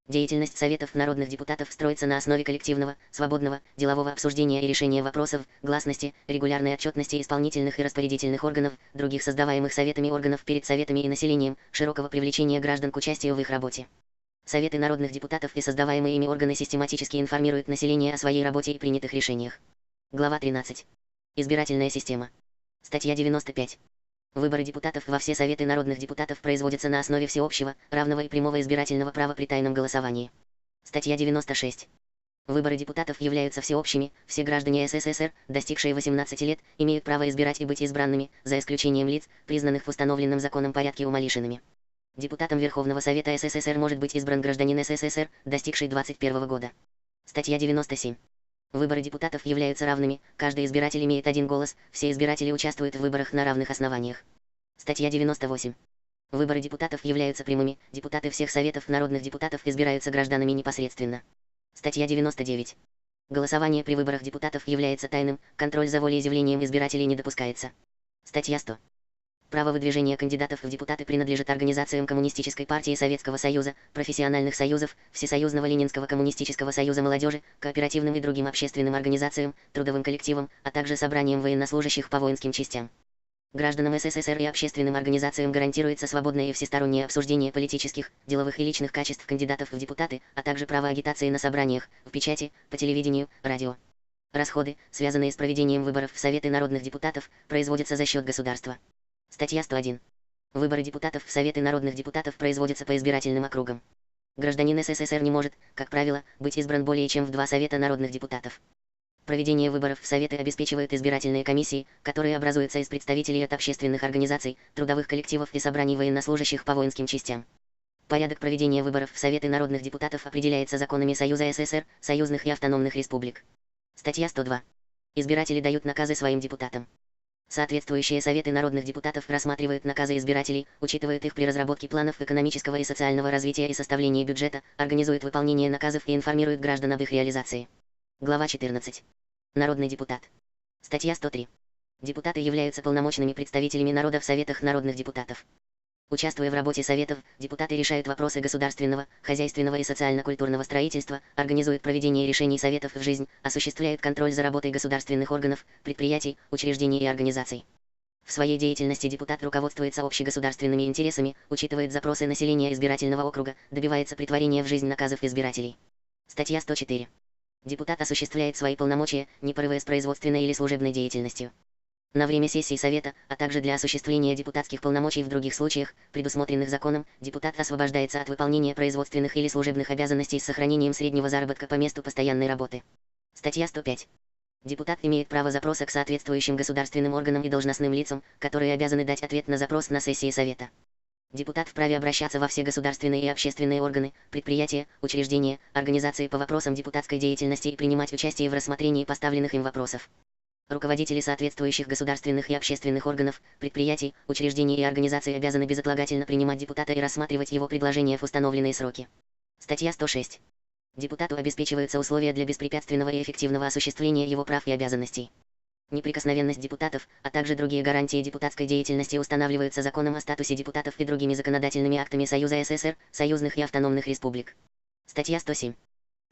Деятельность Советов народных депутатов строится на основе коллективного, свободного, делового обсуждения и решения вопросов, гласности, регулярной отчетности исполнительных и распорядительных органов, других создаваемых Советами органов перед Советами и населением, широкого привлечения граждан к участию в их работе. Советы народных депутатов и создаваемые ими органы систематически информируют население о своей работе и принятых решениях. Глава 13. Избирательная система. Статья 95. Выборы депутатов во все Советы народных депутатов производятся на основе всеобщего, равного и прямого избирательного права при тайном голосовании. Статья 96. Выборы депутатов являются всеобщими, все граждане СССР, достигшие 18 лет, имеют право избирать и быть избранными, за исключением лиц, признанных в установленном законом порядке умалишенными. Депутатом Верховного Совета СССР может быть избран гражданин СССР, достигший 21 года. Статья 97. Выборы депутатов являются равными, каждый избиратель имеет один голос, все избиратели участвуют в выборах на равных основаниях. Статья 98. Выборы депутатов являются прямыми, депутаты всех Советов народных депутатов избираются гражданами непосредственно. Статья 99. Голосование при выборах депутатов является тайным, контроль за волеизъявлением избирателей не допускается. Статья 100. Право выдвижения кандидатов в депутаты принадлежит организациям Коммунистической партии Советского Союза, профессиональных союзов, Всесоюзного Ленинского коммунистического союза молодежи, кооперативным и другим общественным организациям, трудовым коллективам, а также собраниям военнослужащих по воинским частям. Гражданам СССР и общественным организациям гарантируется свободное и всестороннее обсуждение политических, деловых и личных качеств кандидатов в депутаты, а также право агитации на собраниях, в печати, по телевидению, радио. Расходы, связанные с проведением выборов в Советы народных депутатов, производятся за счет государства. Статья 101. Выборы депутатов в Советы народных депутатов производятся по избирательным округам. Гражданин СССР не может, как правило, быть избран более чем в 2 Совета народных депутатов. Проведение выборов в Советы обеспечивают избирательные комиссии, которые образуются из представителей от общественных организаций, трудовых коллективов и собраний военнослужащих по воинским частям. Порядок проведения выборов в Советы народных депутатов определяется законами Союза СССР, союзных и автономных республик. Статья 102. Избиратели дают наказы своим депутатам. Соответствующие Советы народных депутатов рассматривают наказы избирателей, учитывают их при разработке планов экономического и социального развития и составлении бюджета, организуют выполнение наказов и информируют граждан об их реализации. Глава 14. Народный депутат. Статья 103. Депутаты являются полномочными представителями народа в советах народных депутатов. Участвуя в работе советов, депутаты решают вопросы государственного, хозяйственного и социально-культурного строительства, организуют проведение решений советов в жизнь, осуществляют контроль за работой государственных органов, предприятий, учреждений и организаций. В своей деятельности депутат руководствуется общегосударственными интересами, учитывает запросы населения избирательного округа, добивается претворения в жизнь наказов избирателей. Статья 104. Депутат осуществляет свои полномочия, не порываясь производственной или служебной деятельностью. На время сессии Совета, а также для осуществления депутатских полномочий в других случаях, предусмотренных законом, депутат освобождается от выполнения производственных или служебных обязанностей с сохранением среднего заработка по месту постоянной работы. Статья 105. Депутат имеет право запроса к соответствующим государственным органам и должностным лицам, которые обязаны дать ответ на запрос на сессии Совета. Депутат вправе обращаться во все государственные и общественные органы, предприятия, учреждения, организации по вопросам депутатской деятельности и принимать участие в рассмотрении поставленных им вопросов. Руководители соответствующих государственных и общественных органов, предприятий, учреждений и организаций обязаны безотлагательно принимать депутата и рассматривать его предложения в установленные сроки. Статья 106. Депутату обеспечиваются условия для беспрепятственного и эффективного осуществления его прав и обязанностей. Неприкосновенность депутатов, а также другие гарантии депутатской деятельности устанавливаются законом о статусе депутатов и другими законодательными актами Союза СССР, союзных и автономных республик. Статья 107.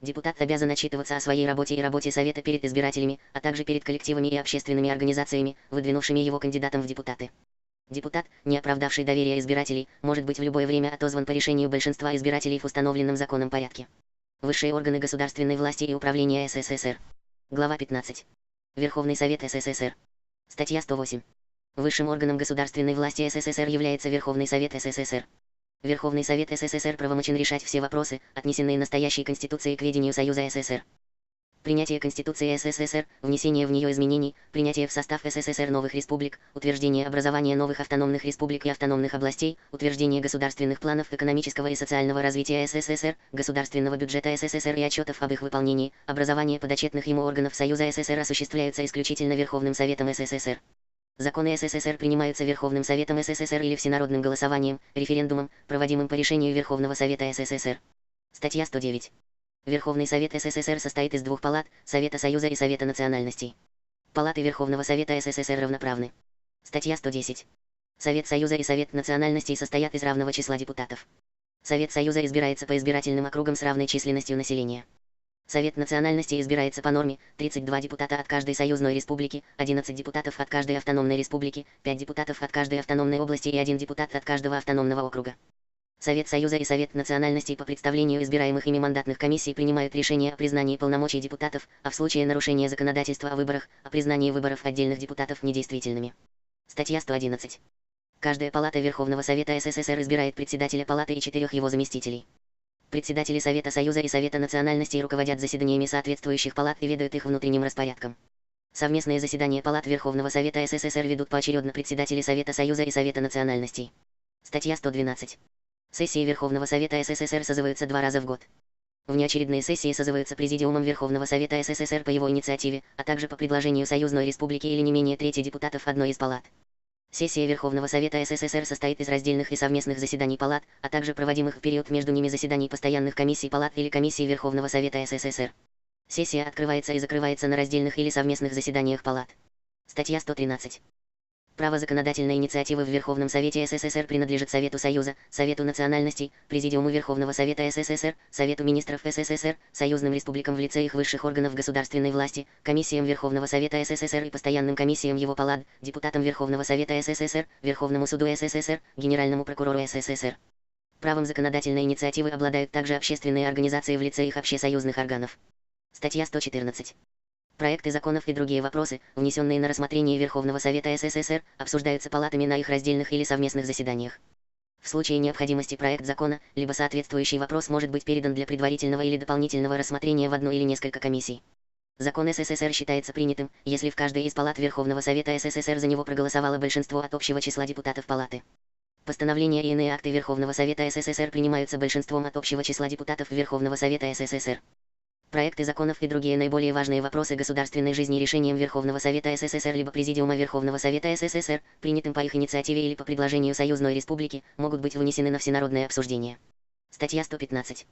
Депутат обязан отчитываться о своей работе и работе Совета перед избирателями, а также перед коллективами и общественными организациями, выдвинувшими его кандидатом в депутаты. Депутат, не оправдавший доверия избирателей, может быть в любое время отозван по решению большинства избирателей в установленном законом порядке. Высшие органы государственной власти и управления СССР. Глава 15. Верховный Совет СССР. Статья 108. Высшим органом государственной власти СССР является Верховный Совет СССР. Верховный Совет СССР правомочен решать все вопросы, отнесенные настоящей Конституцией к ведению Союза СССР. Принятие Конституции СССР, внесение в нее изменений, принятие в состав СССР новых республик, утверждение образования новых автономных республик и автономных областей, утверждение государственных планов экономического и социального развития СССР, государственного бюджета СССР и отчетов об их выполнении, образование подотчетных ему органов Союза СССР осуществляются исключительно Верховным Советом СССР. Законы СССР принимаются Верховным Советом СССР или всенародным голосованием, референдумом, проводимым по решению Верховного Совета СССР. Статья 109. Верховный Совет СССР состоит из двух палат, Совета Союза и Совета национальностей. Палаты Верховного Совета СССР равноправны. Статья 110. Совет Союза и Совет национальностей состоят из равного числа депутатов. Совет Союза избирается по избирательным округам с равной численностью населения. Совет национальностей избирается по норме 32 депутата от каждой союзной республики, 11 депутатов от каждой автономной республики, 5 депутатов от каждой автономной области и 1 депутат от каждого автономного округа. Совет Союза и Совет национальностей по представлению избираемых ими мандатных комиссий принимают решения о признании полномочий депутатов, а в случае нарушения законодательства о выборах, о признании выборов отдельных депутатов недействительными. Статья 111. Каждая палата Верховного Совета СССР избирает председателя палаты и 4 его заместителей. Председатели Совета Союза и Совета национальностей руководят заседаниями соответствующих палат и ведают их внутренним распорядком. Совместные заседания палат Верховного Совета СССР ведут поочередно председатели Совета Союза и Совета национальностей. Статья 112. Сессии Верховного Совета СССР созываются 2 раза в год. Внеочередные сессии созываются Президиумом Верховного Совета СССР по его инициативе, а также по предложению Союзной Республики или не менее трети депутатов одной из палат. Сессия Верховного Совета СССР состоит из раздельных и совместных заседаний палат, а также проводимых в период между ними заседаний постоянных комиссий палат или комиссий Верховного Совета СССР. Сессия открывается и закрывается на раздельных или совместных заседаниях палат. Статья 113. Право законодательной инициативы в Верховном Совете СССР принадлежит Совету Союза, Совету национальностей, Президиуму Верховного Совета СССР, Совету министров СССР, союзным республикам в лице их высших органов государственной власти, комиссиям Верховного Совета СССР и постоянным комиссиям его палат, депутатам Верховного Совета СССР, Верховному суду СССР, Генеральному прокурору СССР. Правом законодательной инициативы обладают также общественные организации в лице их общесоюзных органов. Статья 114. Проекты законов и другие вопросы, внесенные на рассмотрение Верховного Совета СССР, обсуждаются палатами на их раздельных или совместных заседаниях. В случае необходимости проект закона, либо соответствующий вопрос может быть передан для предварительного или дополнительного рассмотрения в одну или несколько комиссий. Закон СССР считается принятым, если в каждой из палат Верховного Совета СССР за него проголосовало большинство от общего числа депутатов палаты. Постановления и иные акты Верховного Совета СССР принимаются большинством от общего числа депутатов Верховного Совета СССР. Проекты законов и другие наиболее важные вопросы государственной жизни решением Верховного Совета СССР либо Президиума Верховного Совета СССР, принятым по их инициативе или по предложению Союзной Республики, могут быть вынесены на всенародное обсуждение. Статья 115.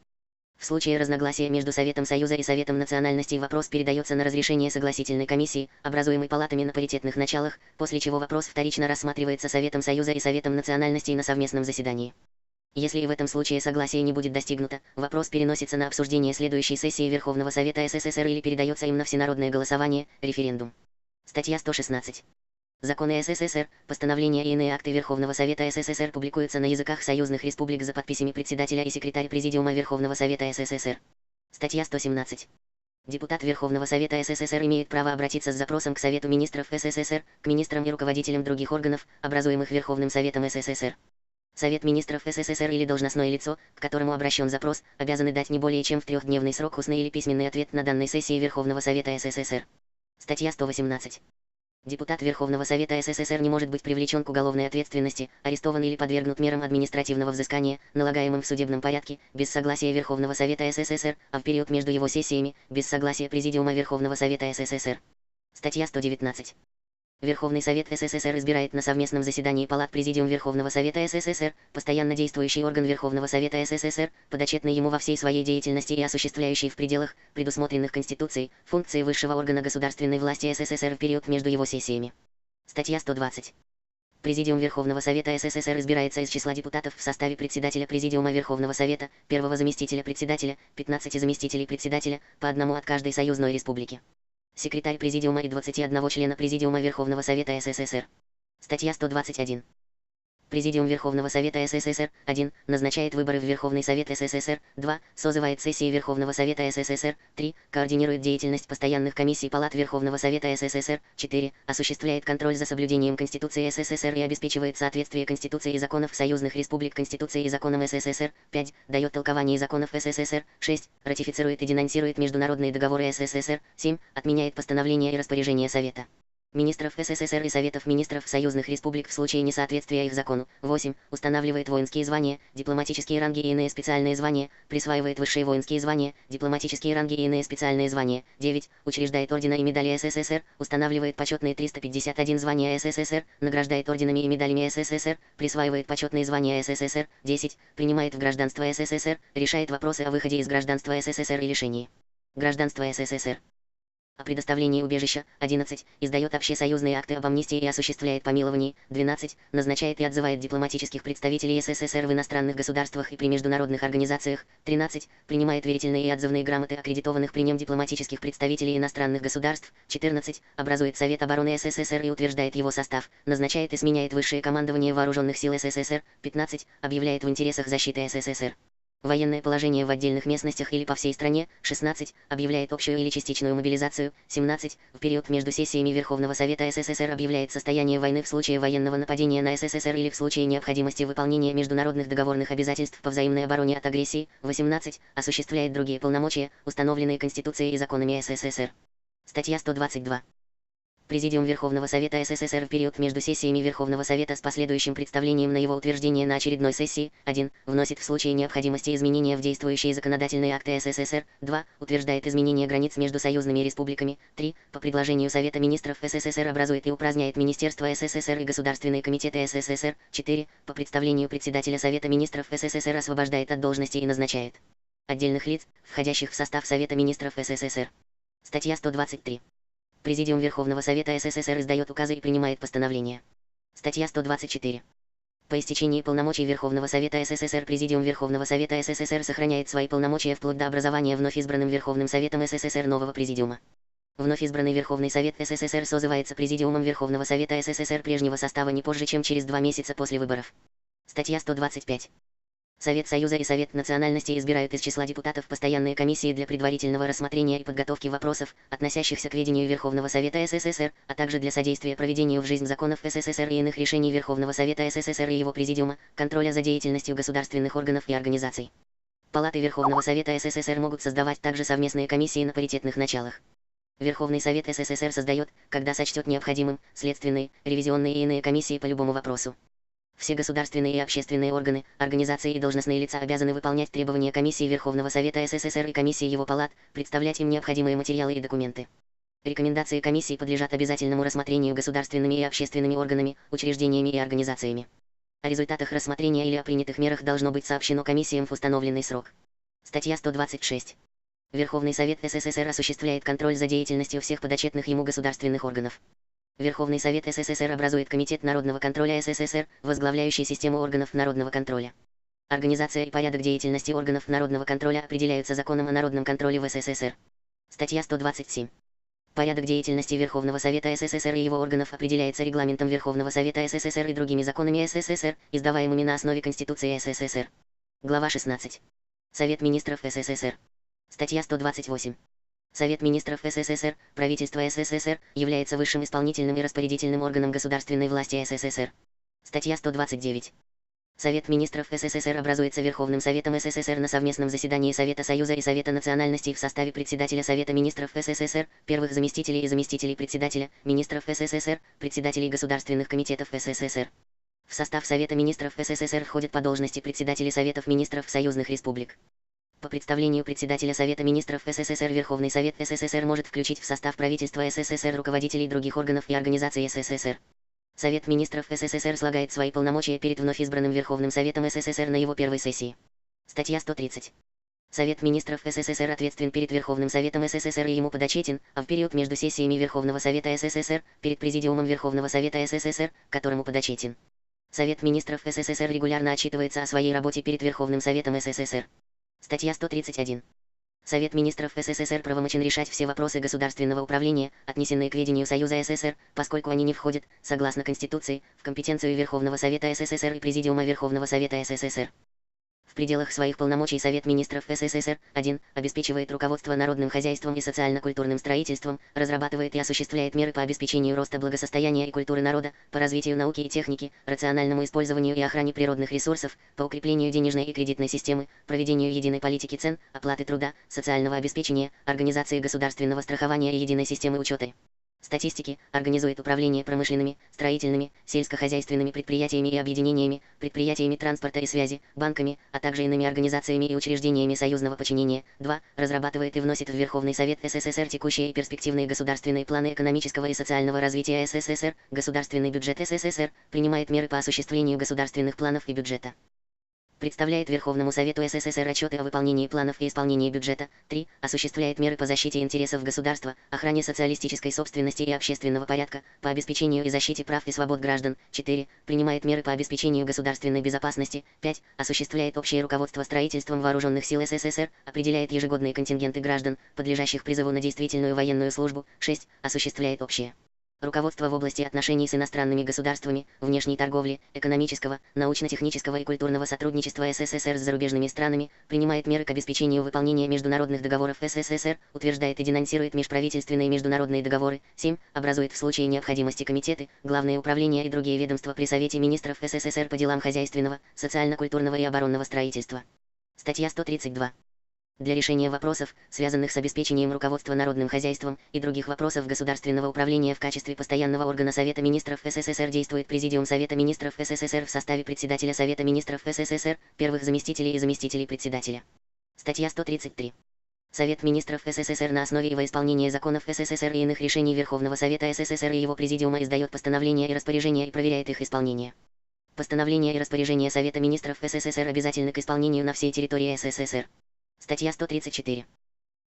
В случае разногласия между Советом Союза и Советом национальностей вопрос передается на разрешение согласительной комиссии, образуемой палатами на паритетных началах, после чего вопрос вторично рассматривается Советом Союза и Советом национальностей на совместном заседании. Если и в этом случае согласие не будет достигнуто, вопрос переносится на обсуждение следующей сессии Верховного Совета СССР или передается им на всенародное голосование, референдум. Статья 116. Законы СССР, постановления и иные акты Верховного Совета СССР публикуются на языках союзных республик за подписями председателя и секретаря Президиума Верховного Совета СССР. Статья 117. Депутат Верховного Совета СССР имеет право обратиться с запросом к Совету Министров СССР, к министрам и руководителям других органов, образуемых Верховным Советом СССР. Совет Министров СССР или должностное лицо, к которому обращен запрос, обязаны дать не более чем в 3-дневный срок устный или письменный ответ на данной сессии Верховного Совета СССР. Статья 118. Депутат Верховного Совета СССР не может быть привлечен к уголовной ответственности, арестован или подвергнут мерам административного взыскания, налагаемым в судебном порядке, без согласия Верховного Совета СССР, а в период между его сессиями, без согласия Президиума Верховного Совета СССР. Статья 119. Верховный Совет СССР избирает на совместном заседании палат Президиум Верховного Совета СССР, постоянно действующий орган Верховного Совета СССР, подотчетный ему во всей своей деятельности и осуществляющий в пределах, предусмотренных Конституцией, функции высшего органа государственной власти СССР в период между его сессиями. Статья 120. Президиум Верховного Совета СССР избирается из числа депутатов в составе председателя Президиума Верховного Совета, первого заместителя председателя, 15 заместителей председателя, по одному от каждой союзной республики. Секретарь Президиума и 21 члена Президиума Верховного Совета СССР. Статья 121. Президиум Верховного Совета СССР 1. Назначает выборы в Верховный Совет СССР 2. Созывает сессии Верховного Совета СССР 3. Координирует деятельность постоянных комиссий палат Верховного Совета СССР 4. Осуществляет контроль за соблюдением Конституции СССР и обеспечивает соответствие Конституции и законов союзных республик Конституции и законам СССР 5. Дает толкование законов СССР 6. Ратифицирует и денонсирует международные договоры СССР 7. Отменяет постановления и распоряжения Совета Министров СССР и Советов Министров союзных республик в случае несоответствия их закону. 8. Устанавливает воинские звания, дипломатические ранги и иные специальные звания, присваивает высшие воинские звания, дипломатические ранги и иные специальные звания. 9. Учреждает ордена и медали СССР, устанавливает почетные 351 звания СССР, награждает орденами и медалями СССР, присваивает почетные звания СССР. 10. Принимает в гражданство СССР, решает вопросы о выходе из гражданства СССР и лишении гражданства СССР. О предоставлении убежища. 11. Издает общесоюзные акты об амнистии и осуществляет помилование. 12. Назначает и отзывает дипломатических представителей СССР в иностранных государствах и при международных организациях. 13. Принимает верительные и отзывные грамоты аккредитованных при нем дипломатических представителей иностранных государств. 14. Образует Совет обороны СССР и утверждает его состав. Назначает и сменяет высшее командование вооруженных сил СССР. 15. Объявляет в интересах защиты СССР военное положение в отдельных местностях или по всей стране. 16. Объявляет общую или частичную мобилизацию. 17. В период между сессиями Верховного Совета СССР объявляет состояние войны в случае военного нападения на СССР или в случае необходимости выполнения международных договорных обязательств по взаимной обороне от агрессии. 18. Осуществляет другие полномочия, установленные Конституцией и законами СССР. Статья 122. Президиум Верховного Совета СССР в период между сессиями Верховного Совета с последующим представлением на его утверждение на очередной сессии. 1. Вносит в случае необходимости изменения в действующие законодательные акты СССР. 2. Утверждает изменения границ между союзными республиками. 3. По предложению Совета Министров СССР образует и упраздняет Министерства СССР и Государственные комитеты СССР. 4. По представлению председателя Совета Министров СССР освобождает от должности и назначает отдельных лиц, входящих в состав Совета Министров СССР. Статья 123. Президиум Верховного Совета СССР издает указы и принимает постановления. Статья 124. По истечении полномочий Верховного Совета СССР Президиум Верховного Совета СССР сохраняет свои полномочия вплоть до образования вновь избранным Верховным Советом СССР нового Президиума. Вновь избранный Верховный Совет СССР созывается Президиумом Верховного Совета СССР прежнего состава не позже, чем через 2 месяца после выборов. Статья 125. Совет Союза и Совет национальностей избирают из числа депутатов постоянные комиссии для предварительного рассмотрения и подготовки вопросов, относящихся к ведению Верховного Совета СССР, а также для содействия проведению в жизнь законов СССР и иных решений Верховного Совета СССР и его Президиума, контроля за деятельностью государственных органов и организаций. Палаты Верховного Совета СССР могут создавать также совместные комиссии на паритетных началах. Верховный Совет СССР создает, когда сочтет необходимым, следственные, ревизионные и иные комиссии по любому вопросу. Все государственные и общественные органы, организации и должностные лица обязаны выполнять требования Комиссии Верховного Совета СССР и Комиссии его палат, представлять им необходимые материалы и документы. Рекомендации комиссии подлежат обязательному рассмотрению государственными и общественными органами, учреждениями и организациями. О результатах рассмотрения или о принятых мерах должно быть сообщено комиссиям в установленный срок. Статья 126. Верховный Совет СССР осуществляет контроль за деятельностью всех подотчетных ему государственных органов. Верховный Совет СССР образует Комитет народного контроля СССР, возглавляющий систему органов народного контроля. Организация и порядок деятельности органов народного контроля определяются Законом о народном контроле в СССР. Статья 127. Порядок деятельности Верховного Совета СССР и его органов определяется Регламентом Верховного Совета СССР и другими законами СССР, издаваемыми на основе Конституции СССР. Глава 16. Совет министров СССР. Статья 128. Совет министров СССР, правительство СССР, является высшим исполнительным и распорядительным органом государственной власти СССР. Статья 129. Совет министров СССР образуется Верховным Советом СССР на совместном заседании Совета Союза и Совета национальностей в составе председателя Совета министров СССР, первых заместителей и заместителей председателя, министров СССР, председателей государственных комитетов СССР. В состав Совета министров СССР входят по должности председатели Советов министров союзных республик. По представлению председателя Совета министров СССР Верховный Совет СССР может включить в состав правительства СССР руководителей других органов и организаций СССР. Совет министров СССР слагает свои полномочия перед вновь избранным Верховным Советом СССР на его первой сессии. Статья 130. Совет министров СССР ответственен перед Верховным Советом СССР и ему подотчетен, а в период между сессиями Верховного Совета СССР, перед Президиумом Верховного Совета СССР, которому подотчетен. Совет министров СССР регулярно отчитывается о своей работе перед Верховным Советом СССР. Статья 131. Совет министров СССР правомочен решать все вопросы государственного управления, отнесенные к ведению Союза СССР, поскольку они не входят, согласно Конституции, в компетенцию Верховного Совета СССР и Президиума Верховного Совета СССР. В пределах своих полномочий Совет министров СССР 1. Обеспечивает руководство народным хозяйством и социально-культурным строительством, разрабатывает и осуществляет меры по обеспечению роста благосостояния и культуры народа, по развитию науки и техники, рациональному использованию и охране природных ресурсов, по укреплению денежной и кредитной системы, проведению единой политики цен, оплаты труда, социального обеспечения, организации государственного страхования и единой системы учета статистики, организует управление промышленными, строительными, сельскохозяйственными предприятиями и объединениями, предприятиями транспорта и связи, банками, а также иными организациями и учреждениями союзного подчинения. 2. Разрабатывает и вносит в Верховный Совет СССР текущие и перспективные государственные планы экономического и социального развития СССР, государственный бюджет СССР, принимает меры по осуществлению государственных планов и бюджета. Представляет Верховному Совету СССР отчеты о выполнении планов и исполнении бюджета. 3. Осуществляет меры по защите интересов государства, охране социалистической собственности и общественного порядка, по обеспечению и защите прав и свобод граждан. 4. Принимает меры по обеспечению государственной безопасности. 5. Осуществляет общее руководство строительством вооруженных сил СССР, определяет ежегодные контингенты граждан, подлежащих призыву на действительную военную службу. 6. Осуществляет общее руководство в области отношений с иностранными государствами, внешней торговли, экономического, научно-технического и культурного сотрудничества СССР с зарубежными странами, принимает меры к обеспечению выполнения международных договоров СССР, утверждает и денонсирует межправительственные международные договоры. 7. Образует в случае необходимости комитеты, главные управления и другие ведомства при Совете министров СССР по делам хозяйственного, социально-культурного и оборонного строительства. Статья 132. Для решения вопросов, связанных с обеспечением руководства народным хозяйством и других вопросов государственного управления в качестве постоянного органа Совета министров СССР действует Президиум Совета министров СССР в составе председателя Совета министров СССР, первых заместителей и заместителей председателя. Статья 133. Совет министров СССР на основе и во исполнение законов СССР и иных решений Верховного Совета СССР и его Президиума издает постановления и распоряжения и проверяет их исполнение. Постановления и распоряжения Совета министров СССР обязательны к исполнению на всей территории СССР. Статья 134.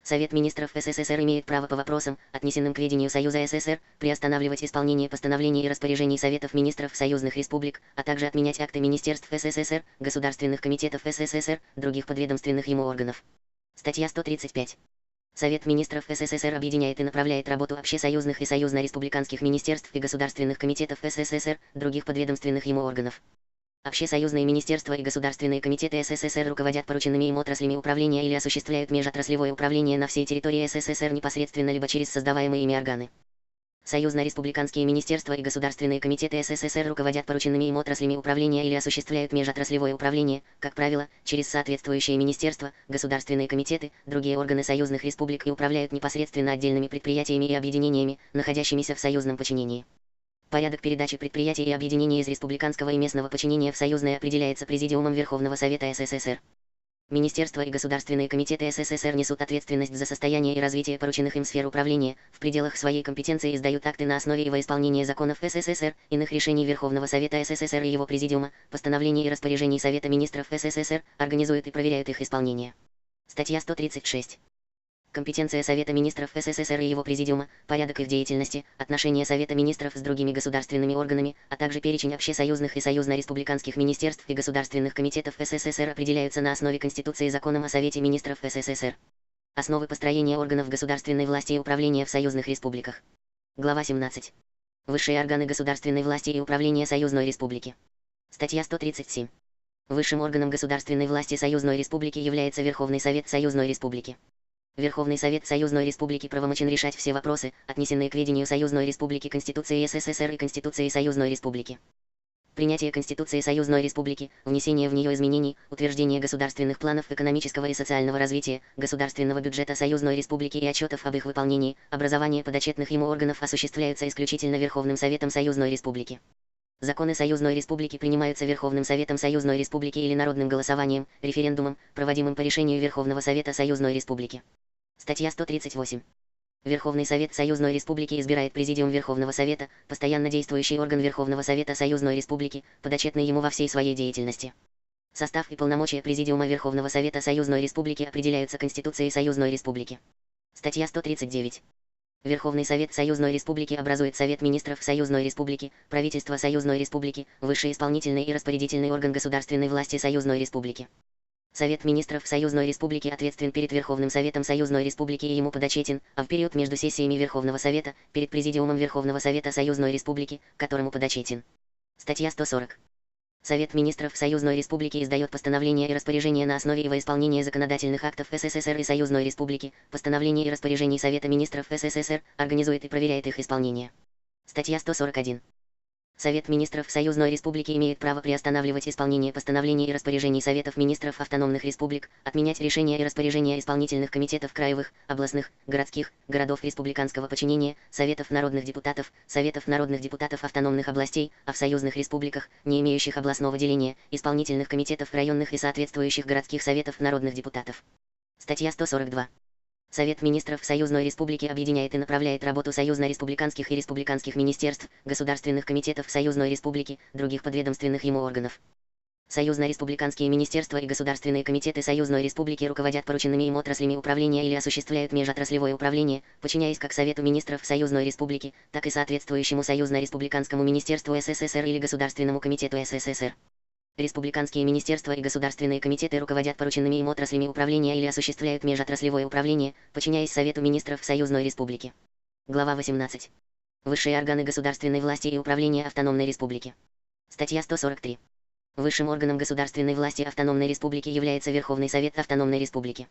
Совет министров СССР имеет право по вопросам, отнесенным к ведению Союза СССР, приостанавливать исполнение постановлений и распоряжений Советов министров союзных республик, а также отменять акты министерств СССР, государственных комитетов СССР, других подведомственных ему органов. Статья 135. Совет министров СССР объединяет и направляет работу общесоюзных и союзно-республиканских министерств и государственных комитетов СССР, других подведомственных ему органов. Общесоюзные министерства и государственные комитеты СССР руководят порученными им отраслями управления или осуществляют межотраслевое управление на всей территории СССР непосредственно либо через создаваемые ими органы. Союзно-республиканские министерства и государственные комитеты СССР руководят порученными им отраслями управления или осуществляют межотраслевое управление, как правило, через соответствующие министерства, государственные комитеты, другие органы союзных республик и управляют непосредственно отдельными предприятиями и объединениями, находящимися в союзном подчинении. Порядок передачи предприятий и объединений из республиканского и местного подчинения в союзное определяется Президиумом Верховного Совета СССР. Министерства и государственные комитеты СССР несут ответственность за состояние и развитие порученных им сфер управления, в пределах своей компетенции издают акты на основе и во исполнение законов СССР, иных решений Верховного Совета СССР и его Президиума, постановлений и распоряжений Совета министров СССР, организуют и проверяют их исполнение. Статья 136. Компетенция Совета Министров СССР и его Президиума, порядок их деятельности, отношения Совета Министров с другими государственными органами, а также перечень общесоюзных и союзно-республиканских министерств и государственных комитетов СССР определяются на основе Конституции и Законом о Совете Министров СССР. Основы построения органов государственной власти и управления в союзных республиках. Глава 17. Высшие органы государственной власти и управления Союзной Республики. Статья 137. Высшим органом государственной власти Союзной Республики является Верховный Совет Союзной Республики. Верховный Совет Союзной Республики правомочен решать все вопросы, отнесенные к ведению Союзной Республики Конституции СССР и Конституции Союзной Республики. Принятие Конституции Союзной Республики, внесение в нее изменений, утверждение государственных планов экономического и социального развития, государственного бюджета Союзной Республики и отчетов об их выполнении, образование подотчетных ему органов осуществляются исключительно Верховным Советом Союзной Республики. Законы Союзной Республики принимаются Верховным Советом Союзной Республики или народным голосованием, референдумом, проводимым по решению Верховного Совета Союзной Республики. Статья 138. Верховный Совет Союзной Республики избирает Президиум Верховного Совета, постоянно действующий орган Верховного Совета Союзной Республики, подотчетный ему во всей своей деятельности. Состав и полномочия Президиума Верховного Совета Союзной Республики определяются Конституцией Союзной Республики. Статья 139. Верховный Совет Союзной Республики образует Совет Министров Союзной Республики, правительство Союзной Республики, высший исполнительный и распорядительный орган государственной власти Союзной Республики. Совет Министров Союзной Республики ответственен перед Верховным Советом Союзной Республики и ему подотчетен, а в период между сессиями Верховного Совета, перед Президиумом Верховного Совета Союзной Республики, которому подотчетен. Статья 140. Совет Министров Союзной Республики издает постановления и распоряжения на основе и во исполнение законодательных актов СССР и Союзной Республики, постановления и распоряжений Совета Министров СССР, организует и проверяет их исполнение. Статья 141. Совет Министров Союзной Республики имеет право приостанавливать исполнение постановлений и распоряжений Советов Министров автономных республик, отменять решения и распоряжения исполнительных комитетов краевых, областных, городских, городов республиканского подчинения, Советов народных депутатов автономных областей, а в союзных республиках, не имеющих областного деления, исполнительных комитетов районных и соответствующих городских советов народных депутатов. Статья 142. Совет Министров Союзной Республики объединяет и направляет работу союзно-республиканских и республиканских министерств, государственных комитетов Союзной Республики, других подведомственных ему органов. Союзно-республиканские министерства и государственные комитеты Союзной Республики руководят порученными им отраслями управления или осуществляют межотраслевое управление, подчиняясь как Совету Министров Союзной Республики, так и соответствующему Союзно-республиканскому министерству СССР или Государственному комитету СССР. Республиканские министерства и государственные комитеты руководят порученными им отраслями управления или осуществляют межотраслевое управление, подчиняясь Совету Министров Союзной Республики. Глава 18. Высшие органы государственной власти и управления Автономной Республики. Статья 143. Высшим органом государственной власти Автономной Республики является Верховный Совет Автономной Республики.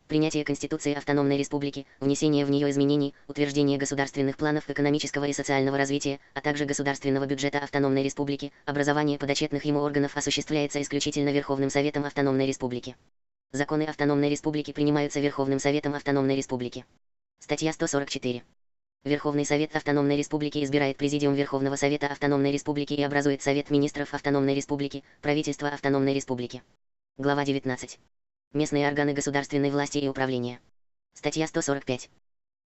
Принятие Конституции Автономной Республики, внесение в нее изменений, утверждение государственных планов экономического и социального развития, а также государственного бюджета Автономной Республики, образование подотчетных ему органов осуществляется исключительно Верховным Советом Автономной Республики. Законы Автономной Республики принимаются Верховным Советом Автономной Республики. Статья 144. Верховный Совет Автономной Республики избирает Президиум Верховного Совета Автономной Республики и образует Совет Министров Автономной Республики, правительство Автономной Республики. Глава 19. Местные органы государственной власти и управления. Статья 145.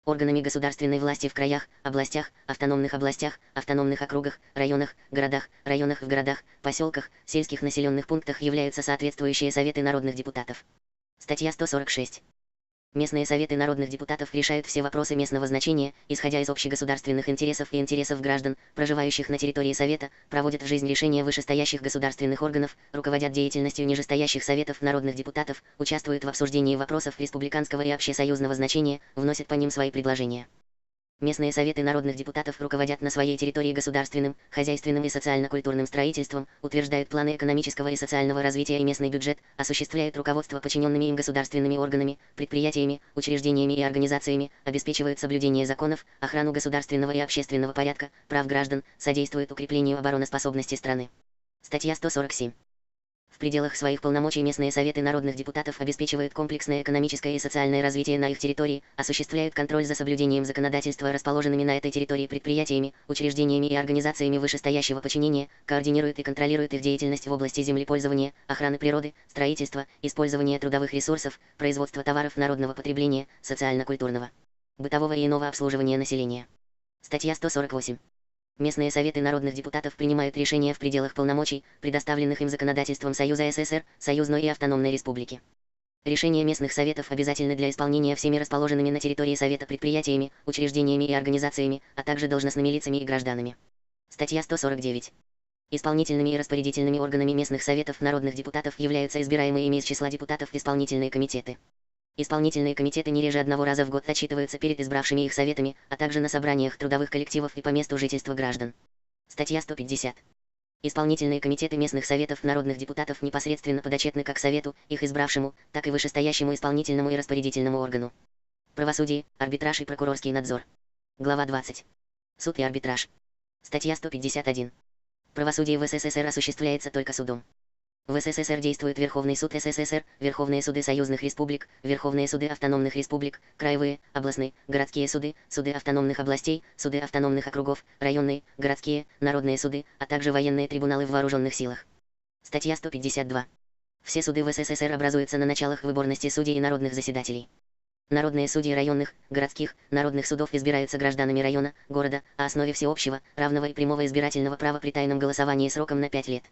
Органами государственной власти в краях, областях, автономных округах, районах в городах, поселках, сельских населенных пунктах являются соответствующие советы народных депутатов. Статья 146. Местные советы народных депутатов решают все вопросы местного значения, исходя из общегосударственных интересов и интересов граждан, проживающих на территории совета, проводят в жизнь решения вышестоящих государственных органов, руководят деятельностью нижестоящих советов народных депутатов, участвуют в обсуждении вопросов республиканского и общесоюзного значения, вносят по ним свои предложения. Местные советы народных депутатов руководят на своей территории государственным, хозяйственным и социально-культурным строительством, утверждают планы экономического и социального развития и местный бюджет, осуществляют руководство подчиненными им государственными органами, предприятиями, учреждениями и организациями, обеспечивают соблюдение законов, охрану государственного и общественного порядка, прав граждан, содействуют укреплению обороноспособности страны. Статья 147. В пределах своих полномочий местные советы народных депутатов обеспечивают комплексное экономическое и социальное развитие на их территории, осуществляют контроль за соблюдением законодательства расположенными на этой территории предприятиями, учреждениями и организациями вышестоящего подчинения, координируют и контролируют их деятельность в области землепользования, охраны природы, строительства, использования трудовых ресурсов, производства товаров народного потребления, социально-культурного, бытового и иного обслуживания населения. Статья 148. Местные советы народных депутатов принимают решения в пределах полномочий, предоставленных им законодательством Союза СССР, Союзной и Автономной Республики. Решения местных советов обязательны для исполнения всеми расположенными на территории совета предприятиями, учреждениями и организациями, а также должностными лицами и гражданами. Статья 149. Исполнительными и распорядительными органами местных советов народных депутатов являются избираемые ими из числа депутатов исполнительные комитеты. Исполнительные комитеты не реже одного раза в год отчитываются перед избравшими их советами, а также на собраниях трудовых коллективов и по месту жительства граждан. Статья 150. Исполнительные комитеты местных советов народных депутатов непосредственно подотчетны как совету, их избравшему, так и вышестоящему исполнительному и распорядительному органу. Правосудие, арбитраж и прокурорский надзор. Глава 20. Суд и арбитраж. Статья 151. Правосудие в СССР осуществляется только судом. В СССР действует Верховный суд СССР, Верховные суды союзных республик, Верховные суды автономных республик, краевые, областные, городские суды, суды автономных областей, суды автономных округов, районные, городские, народные суды, а также военные трибуналы в вооруженных силах. Статья 152. Все суды в СССР образуются на началах выборности судей и народных заседателей. Народные судьи районных, городских, народных судов избираются гражданами района, города, о основе всеобщего, равного и прямого избирательного права при тайном голосовании сроком на 5 лет.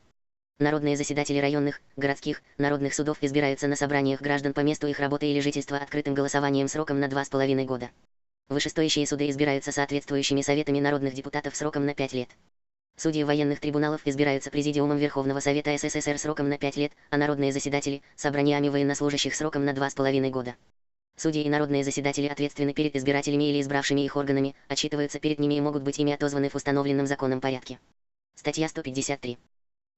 Народные заседатели районных, городских, народных судов избираются на собраниях граждан по месту их работы или жительства открытым голосованием сроком на 2,5 года. Вышестоящие суды избираются соответствующими советами народных депутатов сроком на 5 лет. Судьи военных трибуналов избираются Президиумом Верховного Совета СССР сроком на 5 лет, а народные заседатели – собраниями военнослужащих сроком на 2,5 года. Судьи и народные заседатели ответственны перед избирателями или избравшими их органами, отчитываются перед ними и могут быть ими отозваны в установленном законом порядке. Статья 153.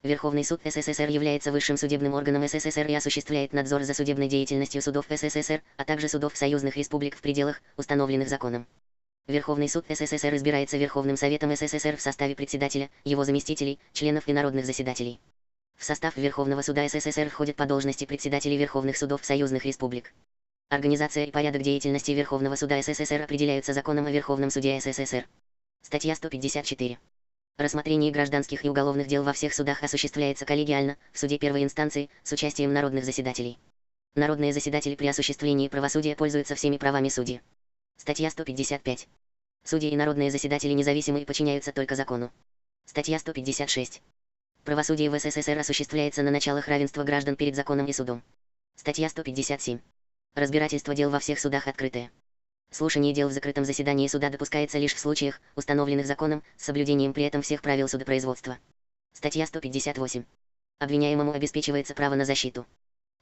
Верховный суд СССР является высшим судебным органом СССР и осуществляет надзор за судебной деятельностью судов СССР, а также судов союзных республик в пределах, установленных законом. Верховный суд СССР избирается Верховным Советом СССР в составе председателя, его заместителей, членов и народных заседателей. В состав Верховного суда СССР входят по должности председателей Верховных судов союзных республик. Организация и порядок деятельности Верховного суда СССР определяются Законом о Верховном суде СССР. Статья 154. Рассмотрение гражданских и уголовных дел во всех судах осуществляется коллегиально, в суде первой инстанции, с участием народных заседателей. Народные заседатели при осуществлении правосудия пользуются всеми правами судьи. Статья 155. Судьи и народные заседатели независимы и подчиняются только закону. Статья 156. Правосудие в СССР осуществляется на началах равенства граждан перед законом и судом. Статья 157. Разбирательство дел во всех судах открытое. Слушание дел в закрытом заседании суда допускается лишь в случаях, установленных законом, с соблюдением при этом всех правил судопроизводства. Статья 158. Обвиняемому обеспечивается право на защиту.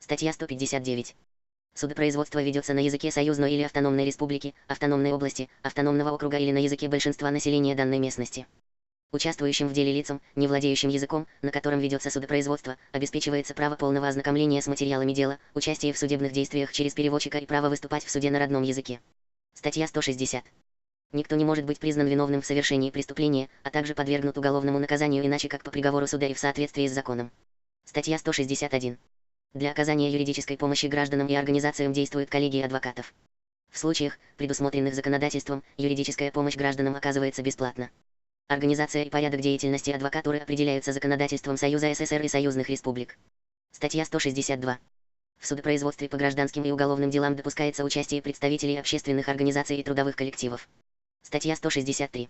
Статья 159. Судопроизводство ведется на языке союзной или автономной республики, автономной области, автономного округа или на языке большинства населения данной местности. Участвующим в деле лицам, не владеющим языком, на котором ведется судопроизводство, обеспечивается право полного ознакомления с материалами дела, участие в судебных действиях через переводчика и право выступать в суде на родном языке. Статья 160. Никто не может быть признан виновным в совершении преступления, а также подвергнут уголовному наказанию иначе как по приговору суда и в соответствии с законом. Статья 161. Для оказания юридической помощи гражданам и организациям действует коллегия адвокатов. В случаях, предусмотренных законодательством, юридическая помощь гражданам оказывается бесплатно. Организация и порядок деятельности адвокатуры определяются законодательством Союза СССР и союзных республик. Статья 162. В судопроизводстве по гражданским и уголовным делам допускается участие представителей общественных организаций и трудовых коллективов. Статья 163.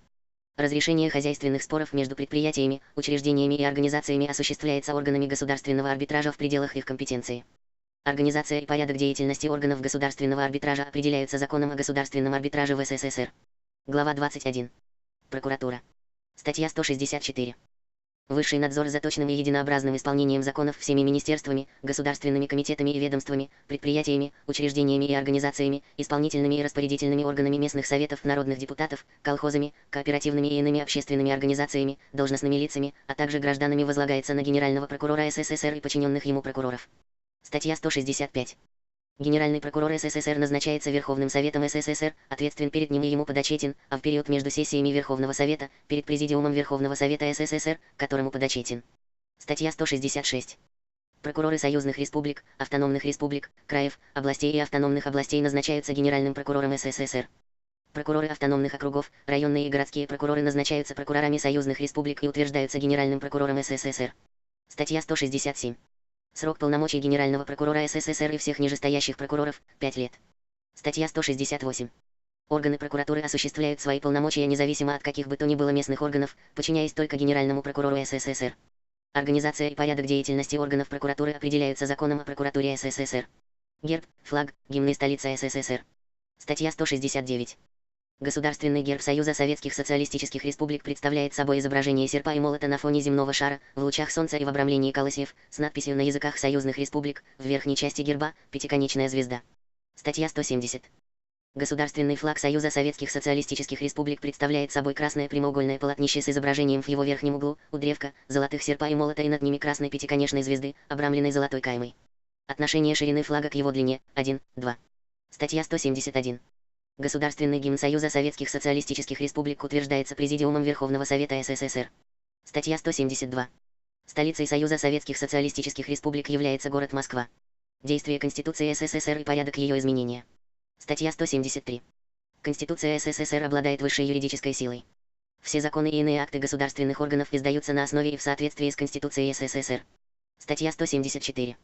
Разрешение хозяйственных споров между предприятиями, учреждениями и организациями осуществляется органами государственного арбитража в пределах их компетенции. Организация и порядок деятельности органов государственного арбитража определяются Законом о государственном арбитраже в СССР. Глава 21. Прокуратура. Статья 164. Высший надзор за точным и единообразным исполнением законов всеми министерствами, государственными комитетами и ведомствами, предприятиями, учреждениями и организациями, исполнительными и распорядительными органами местных советов народных депутатов, колхозами, кооперативными и иными общественными организациями, должностными лицами, а также гражданами возлагается на Генерального прокурора СССР и подчиненных ему прокуроров. Статья 165. Генеральный прокурор СССР назначается Верховным Советом СССР, ответственен перед ним и ему подотчетен, а в период между сессиями Верховного Совета, перед Президиумом Верховного Совета СССР, которому подотчетен. Статья 166. Прокуроры союзных республик, автономных республик, краев, областей и автономных областей назначаются Генеральным прокурором СССР. Прокуроры автономных округов, районные и городские прокуроры назначаются прокурорами союзных республик и утверждаются Генеральным прокурором СССР. Статья 167. Срок полномочий Генерального прокурора СССР и всех нижестоящих прокуроров – 5 лет. Статья 168. Органы прокуратуры осуществляют свои полномочия независимо от каких бы то ни было местных органов, подчиняясь только Генеральному прокурору СССР. Организация и порядок деятельности органов прокуратуры определяются Законом о прокуратуре СССР. Герб, флаг, гимн и столица СССР. Статья 169. Государственный герб Союза Советских Социалистических Республик представляет собой изображение серпа и молота на фоне земного шара, в лучах солнца и в обрамлении колосьев, с надписью на языках союзных республик, в верхней части герба, пятиконечная звезда. Статья 170. Государственный флаг Союза Советских Социалистических Республик представляет собой красное прямоугольное полотнище с изображением в его верхнем углу, у древка, золотых серпа и молота и над ними красной пятиконечной звезды, обрамленной золотой каймой. Отношение ширины флага к его длине – 1, 2. Статья 171. Государственный гимн Союза Советских Социалистических Республик утверждается Президиумом Верховного Совета СССР. Статья 172. Столицей Союза Советских Социалистических Республик является город Москва. Действие Конституции СССР и порядок ее изменения. Статья 173. Конституция СССР обладает высшей юридической силой. Все законы и иные акты государственных органов издаются на основе и в соответствии с Конституцией СССР. Статья 174.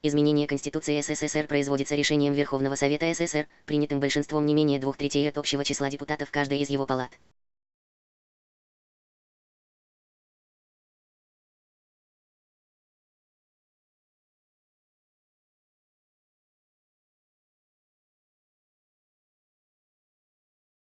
Изменение Конституции СССР производится решением Верховного Совета СССР, принятым большинством не менее 2/3 от общего числа депутатов каждой из его палат.